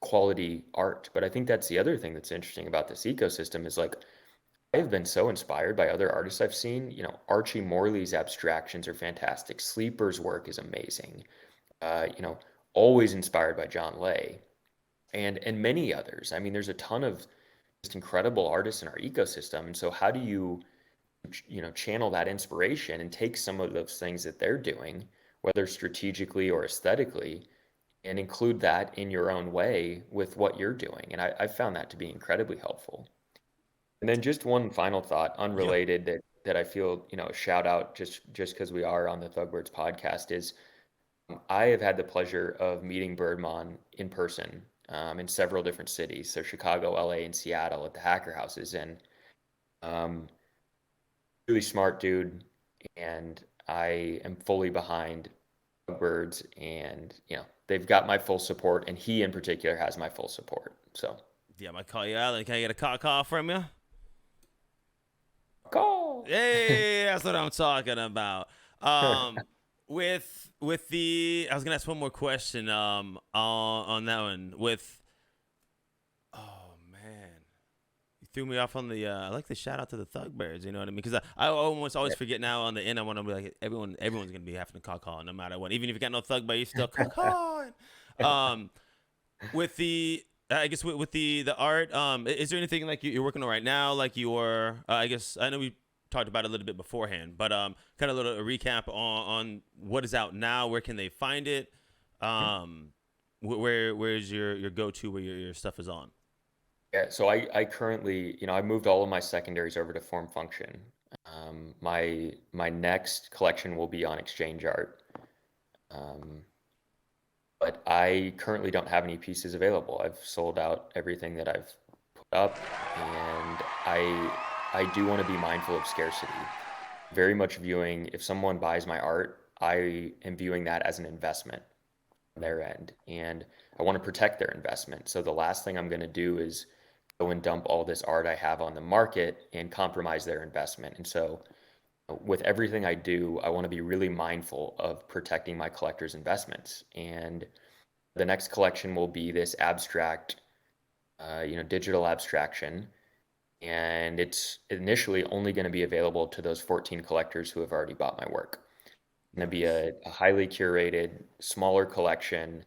quality art. But I think that's the other thing that's interesting about this ecosystem is, like, I've been so inspired by other artists I've seen. Archie Morley's abstractions are fantastic. Sleeper's work is amazing. Uh, you know, Always inspired by John Lay and many others. I mean, there's a ton of just incredible artists in our ecosystem. And so how do you, channel that inspiration and take some of those things that they're doing, whether strategically or aesthetically, and include that in your own way with what you're doing? And I found that to be incredibly helpful. And then just one final thought, Yeah. unrelated, that I feel, a shout out just because we are on the Thugbirds podcast is, I have had the pleasure of meeting Birdman in person in several different cities, so Chicago, LA, and Seattle at the hacker houses, and um, really smart dude, and I am fully behind Birds, and they've got my full support, and he in particular has my full support. So, Yeah, I might call you out. Can I get a call from you? call. Hey, that's what I'm talking about. Um, with the, I was gonna ask one more question. On that one with, oh man, you threw me off on the. I like the shout out to the Thug Bears. You know what I mean? Because I almost always forget now on the end. I want to be like everyone's gonna be having to call no matter what. Even if you got no Thug Bear, you still call. Um, with the I guess with the art, is there anything like you're working on right now, like your I guess I know we talked about it a little bit beforehand, but kind of a little recap on what is out now, where can they find it, um, where's your go to where your stuff is on. Yeah, so I currently, I moved all of my secondaries over to Form Function. My next collection will be on Exchange Art. Um, but I currently don't have any pieces available. I've sold out everything that I've put up, and I do want to be mindful of scarcity. Very much viewing if someone buys my art, I am viewing that as an investment on their end, and I want to protect their investment. So the last thing I'm going to do is go and dump all this art I have on the market and compromise their investment. And so with everything I do, I want to be really mindful of protecting my collector's investments. And the next collection will be this abstract, digital abstraction. And it's initially only going to be available to those 14 collectors who have already bought my work. It's going to be Nice. a highly curated, smaller collection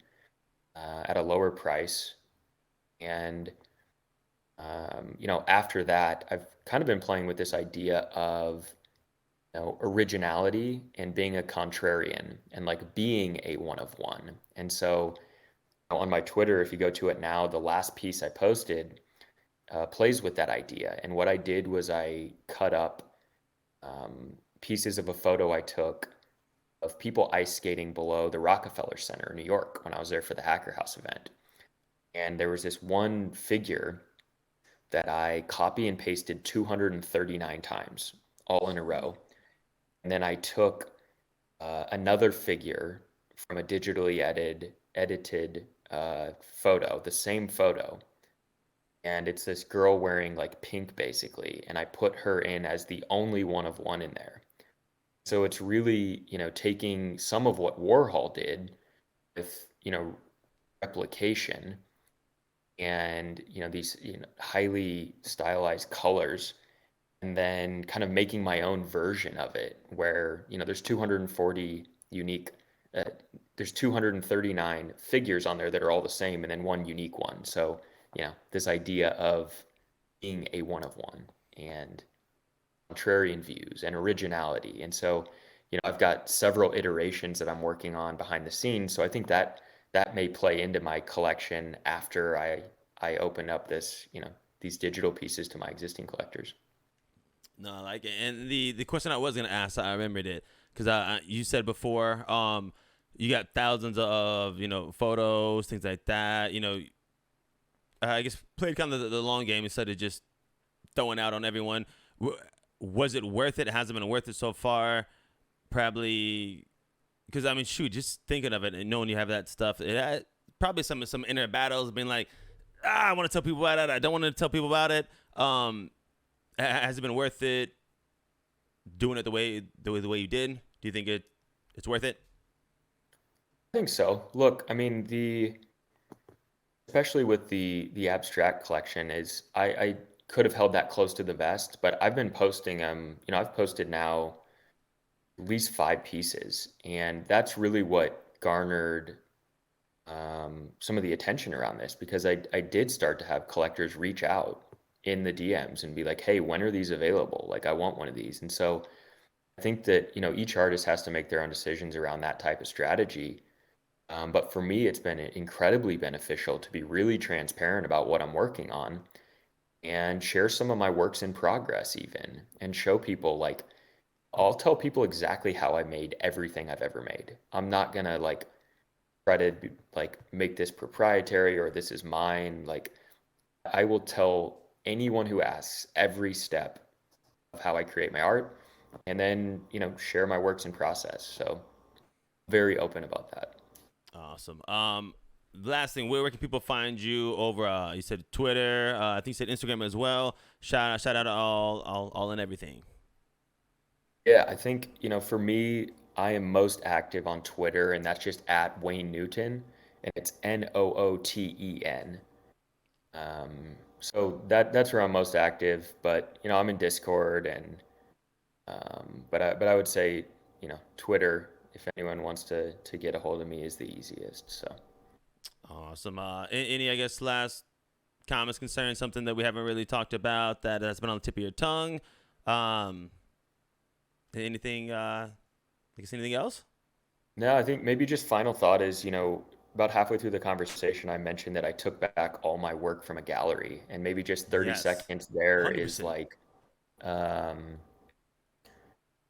at a lower price. And, after that, I've kind of been playing with this idea of originality and being a contrarian and like being a one of one. And so on my Twitter, if you go to it now, the last piece I posted plays with that idea. And what I did was I cut up pieces of a photo I took of people ice skating below the Rockefeller Center in New York when I was there for the Hacker House event. And there was this one figure that I copy and pasted 239 times, all in a row. And then I took another figure from a digitally edited photo, the same photo, and it's this girl wearing like pink basically, and I put her in as the only one of one in there. So it's really, taking some of what Warhol did with, replication and, these, highly stylized colors, and then kind of making my own version of it where, there's 240 unique, uh, there's 239 figures on there that are all the same and then one unique one. So, this idea of being a one of one and contrarian views and originality. And so, I've got several iterations that I'm working on behind the scenes. So I think that may play into my collection after I open up these digital pieces to my existing collectors. No, I like it. And the question I was gonna ask, I remembered it because you said before, you got thousands of photos, things like that. I guess played kind of the long game instead of just throwing out on everyone. Was it worth it? Hasn't been worth it so far. Probably because I mean, shoot, just thinking of it and knowing you have that stuff, it had probably some inner battles, being like, I want to tell people about it. I don't want to tell people about it. Has it been worth it doing it the way you did? Do you think it's worth it? I think so. Look, I mean, especially with the abstract collection is I could have held that close to the vest, but I've been posting I've posted now at least 5 pieces, and that's really what garnered some of the attention around this because I did start to have collectors reach out in the DMs and be like, "Hey, when are these available? Like, I want one of these." And so I think that each artist has to make their own decisions around that type of strategy. But for me, it's been incredibly beneficial to be really transparent about what I'm working on and share some of my works in progress, even, and show people like I'll tell people exactly how I made everything I've ever made. I'm not gonna like try to like make this proprietary or this is mine. Like I will tell anyone who asks every step of how I create my art and then, share my works in process. So very open about that. Awesome. Last thing, where can people find you over? You said Twitter. I think you said Instagram as well. Shout out to all and everything. Yeah, I think, for me, I am most active on Twitter, and that's just at Wayne Newton, and it's Nooten. So that's where I'm most active, but I'm in Discord and but I would say, Twitter, if anyone wants to get a hold of me, is the easiest. So Awesome. Any I guess last comments concerning something that we haven't really talked about that has been on the tip of your tongue? Um, anything? I guess anything else? no, I think maybe just final thought is, about halfway through the conversation, I mentioned that I took back all my work from a gallery, and maybe just 30 Yes, seconds there hundred is percent. like, um,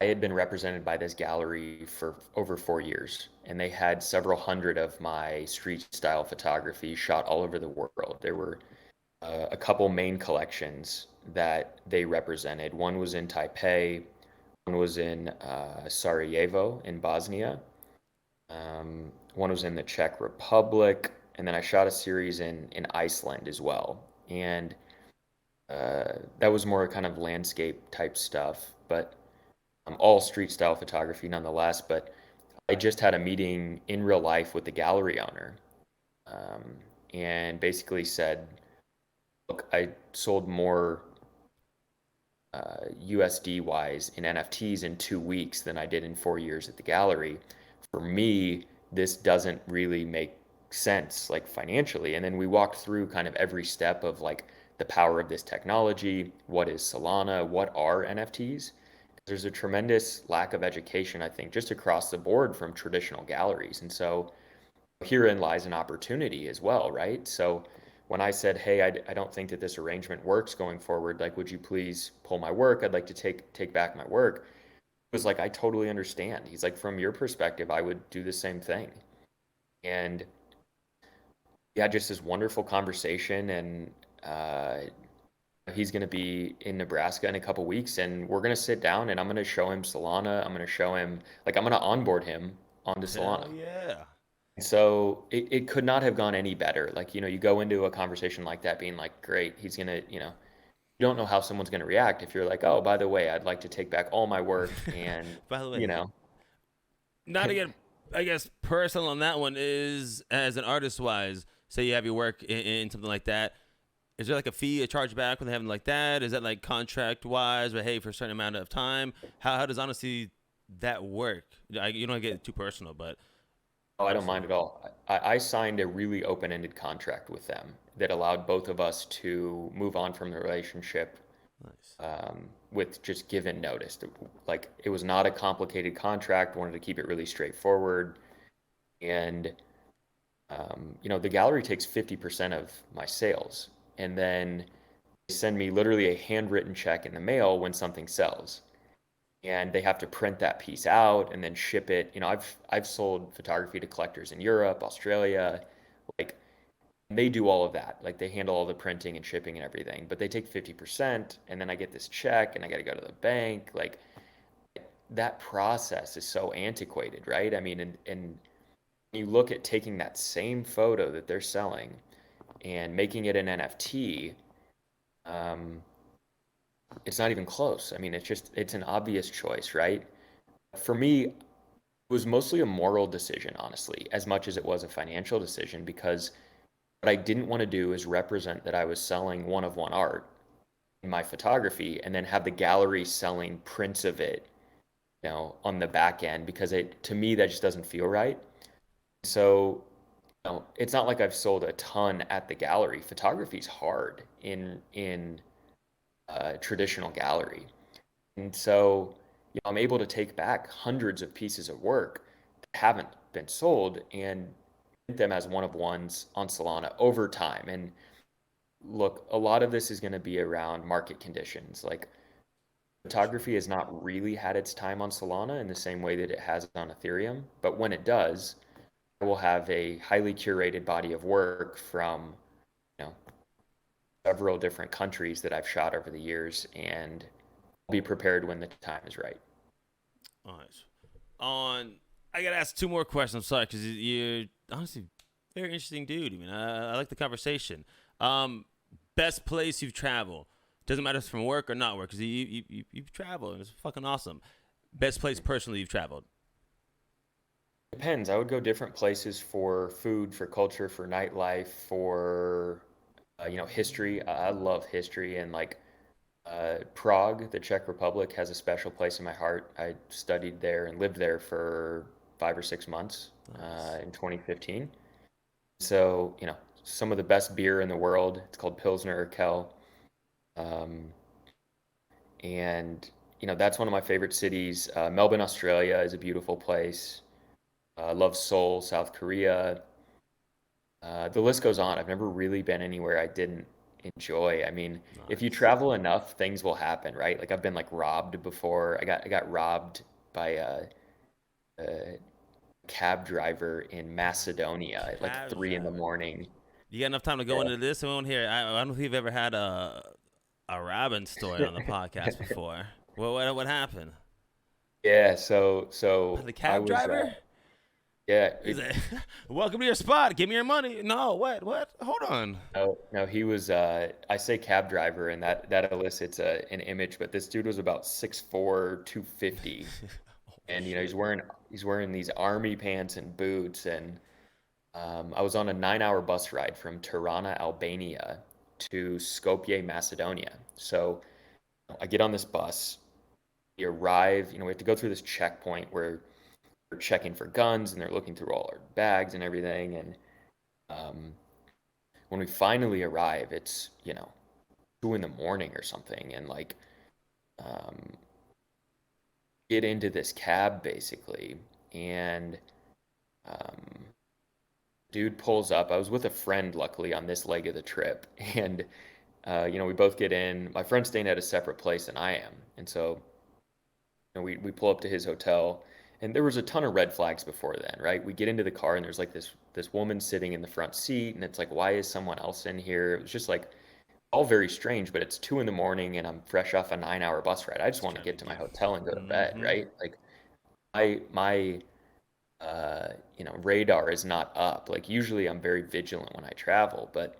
I had been represented by this gallery for over 4 years, and they had several hundred of my street style photography shot all over the world. There were a couple main collections that they represented. One was in Taipei, one was in Sarajevo in Bosnia, one was in the Czech Republic, and then I shot a series in Iceland as well. And that was more kind of landscape type stuff, but all street style photography nonetheless. But I just had a meeting in real life with the gallery owner, um, and basically said, look, I sold more USD wise in NFTs in 2 weeks than I did in 4 years at the gallery. For me, this doesn't really make sense like financially. And then we walked through kind of every step of like the power of this technology. What is Solana? What are NFTs? There's a tremendous lack of education, I think, just across the board from traditional galleries. And so herein lies an opportunity as well, right? So when I said, "Hey, I don't think that this arrangement works going forward. Like, would you please pull my work? I'd like to take back my work." He was like, "I totally understand." He's like, "From your perspective, I would do the same thing." And yeah, just this wonderful conversation, and he's going to be in Nebraska in a couple weeks, and we're going to sit down, and I'm going to show him Solana. I'm going to show him, like, I'm going to onboard him onto Hell Solana. yeah. So it could not have gone any better. Like, you go into a conversation like that being like, great, he's gonna, you don't know how someone's gonna react if you're like, oh, by the way, I'd like to take back all my work and, By the you way, know, not to get, I guess, personal on that one is as an artist wise. Say you have your work in something like that. Is there like a fee, a chargeback when they have them like that? Is that like contract wise, but hey, for a certain amount of time? How does honestly that work? You don't get too personal, but oh, I don't honestly, mind at all. I signed a really open-ended contract with them that allowed both of us to move on from the relationship nice. with just given notice. Like, it was not a complicated contract, wanted to keep it really straightforward. And the gallery takes 50% of my sales, and then they send me literally a handwritten check in the mail when something sells, and they have to print that piece out and then ship it. I've sold photography to collectors in Europe, Australia, like they do all of that. Like they handle all the printing and shipping and everything, but they take 50%, and then I get this check and I got to go to the bank. Like that process is so antiquated, right? I mean, and you look at taking that same photo that they're selling and making it an NFT, um, it's not even close. I mean, it's an obvious choice, right? For me, it was mostly a moral decision, honestly, as much as it was a financial decision, because what I didn't want to do is represent that I was selling one of one art in my photography and then have the gallery selling prints of it, on the back end, because to me that just doesn't feel right. So it's not like I've sold a ton at the gallery. Photography's hard in traditional gallery, and so I'm able to take back hundreds of pieces of work that haven't been sold and print them as one of ones on Solana over time. And look, a lot of this is going to be around market conditions. Like photography has not really had its time on Solana in the same way that it has on Ethereum. But when it does, I will have a highly curated body of work from, you know, several different countries that I've shot over the years, and I'll be prepared when the time is right. Nice. On, I gotta ask two more questions. I'm sorry, because you're honestly very interesting dude. I mean, I like the conversation. Um, Best place you've traveled. Doesn't matter if it's from work or not work, because you've traveled and it's fucking awesome. Best place personally you've traveled. Depends. I would go different places for food, for culture, for nightlife, for history. I love history, and like Prague, the Czech Republic, has a special place in my heart. I studied there and lived there for 5 or 6 months Nice. in 2015. So, some of the best beer in the world. It's called Pilsner or Kel. Um, and, that's one of my favorite cities. Melbourne, Australia is a beautiful place. I love Seoul, South Korea. The list goes on. I've never really been anywhere I didn't enjoy. I mean, if you Nice. travel enough, things will happen, right? Like I've been like robbed before. I got robbed by a cab driver in Macedonia at like Cab 3 in the driver. morning. You got enough time to go Yeah. into this? I won't hear. I don't know if you've ever had a Robin story on the podcast before. What happened? Yeah, so The I cab was driver? yeah, Is it? Welcome to your spot. Give me your money. No, what? What? Hold on. no, he was I say cab driver, and that elicits an image, but this dude was about 6'4", 250. Oh And shit. he's wearing these army pants and boots, and I was on a 9-hour bus ride from Tirana, Albania to Skopje, Macedonia. So I get on this bus, we arrive, we have to go through this checkpoint where they're checking for guns and they're looking through all our bags and everything. And um, when we finally arrive, it's 2 in the morning or something, and like um, get into this cab basically, and um, dude pulls up. I was with a friend, luckily, on this leg of the trip, and we both get in. My friend's staying at a separate place than I am, and so we pull up to his hotel, and there was a ton of red flags before then, right? We get into the car, and there's like this woman sitting in the front seat, and it's like, why is someone else in here? It was just like all very strange, but it's 2 in the morning, and I'm fresh off a 9-hour bus ride. I just Just want to trying to get to my give. hotel and go to bed, Mm-hmm. right? Like my radar is not up. Like usually I'm very vigilant when I travel, but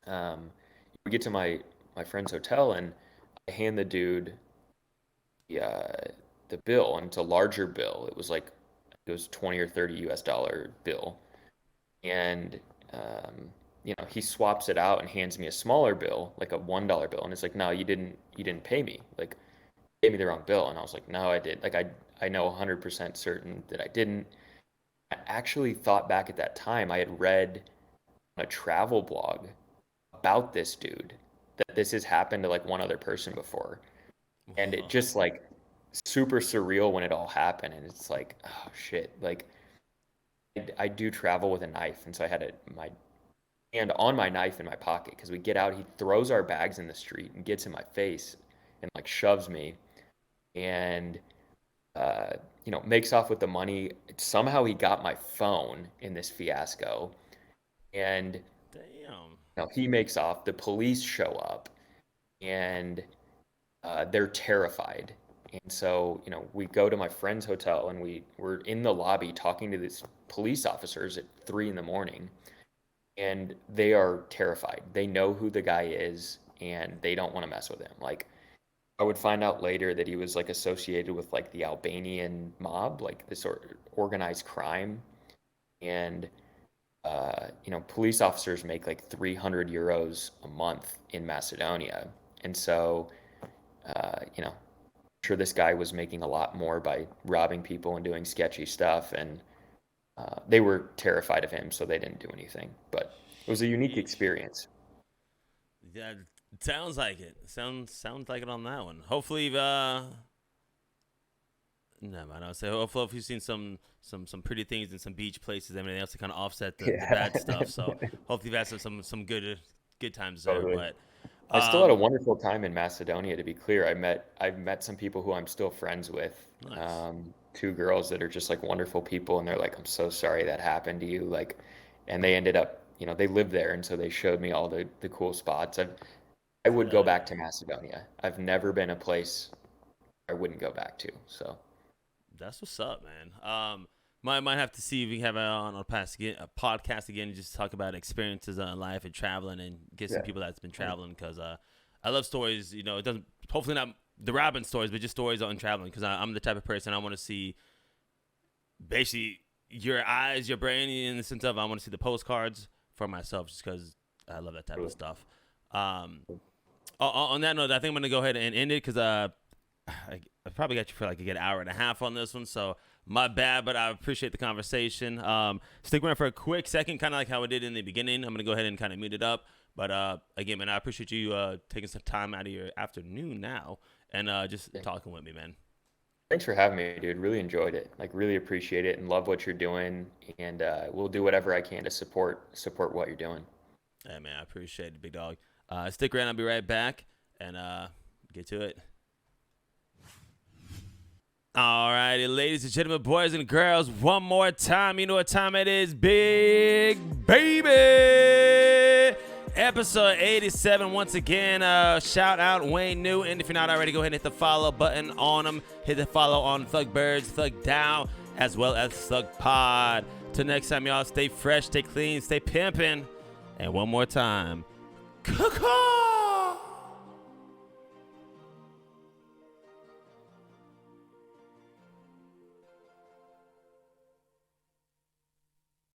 um, we get to my friend's hotel, and I hand the dude the bill, and it's a larger bill. It was 20 or 30 US dollar bill, and um, he swaps it out and hands me a smaller bill, like a $1 bill, and it's like, no, you didn't pay me. Like, you gave me the wrong bill, and I was like, no, I did. Like, I know 100% certain that I didn't. I actually thought back at that time I had read on a travel blog about this dude, that this has happened to like one other person before. And it Whoa. just like super surreal when it all happened. And it's like, oh shit. Like I do travel with a knife. And so I had my hand on my knife in my pocket, because we get out, he throws our bags in the street and gets in my face and like shoves me, and uh, makes off with the money. Somehow he got my phone in this fiasco, and Damn. he makes off. The police show up, and they're terrified. And so, we go to my friend's hotel, and we're in the lobby talking to these police officers at 3 in the morning, and they are terrified. They know who the guy is, and they don't want to mess with him. Like, I would find out later that he was like associated with like the Albanian mob, like this organized crime. And police officers make like 300 euros a month in Macedonia. And so, I'm sure this guy was making a lot more by robbing people and doing sketchy stuff. And they were terrified of him, so they didn't do anything. But it was a unique Sheesh. experience. Yeah, sounds like it. Sounds like it on that one. Hopefully, no, man. I would say hopefully you've seen some pretty things in some beach places, and everything else to kind of offset the Yeah, bad stuff. So hopefully you've had some good times there. totally. But I still had a Um, wonderful time in Macedonia, to be clear. I've met some people who I'm still friends with. nice. Two girls that are just like wonderful people, and they're like, "I'm so sorry that happened to you." Like, and they ended up, they live there, and so they showed me all the cool spots. I would go back to Macedonia. I've never been a place I wouldn't go back to. So That's what's up, man. Might have to see if we can have it on a podcast again, and just talk about experiences in life and traveling, and get some yeah, people that's been traveling, because I love stories. It doesn't, hopefully not the Robin stories, but just stories on traveling, because I'm the type of person I want to see basically your eyes, your brain, in the sense of I want to see the postcards for myself, just because I love that type of cool. stuff. On that note, I think I'm gonna go ahead and end it, because I probably got you for like a good hour and a half on this one, so my bad, but I appreciate the conversation. Stick around for a quick second, kind of like how I did in the beginning. I'm gonna go ahead and kind of mute it up, but again, man, I appreciate you taking some time out of your afternoon now and just Yeah. talking with me, man. Thanks for having me, dude. Really enjoyed it. Like, really appreciate it and love what you're doing. And we'll do whatever I can to support what you're doing. Yeah, man, I appreciate it, big dog. Stick around. I'll be right back and get to it. All righty, ladies and gentlemen, boys and girls, one more time. You know what time it is, big baby. Episode 87. Once again, shout out Wayne Newton. If you're not already, go ahead and hit the follow button on him. Hit the follow on Thug Birds, Thug Down, as well as Thug Pod. Till next time, y'all, stay fresh, stay clean, stay pimping. And one more time, caw-caw!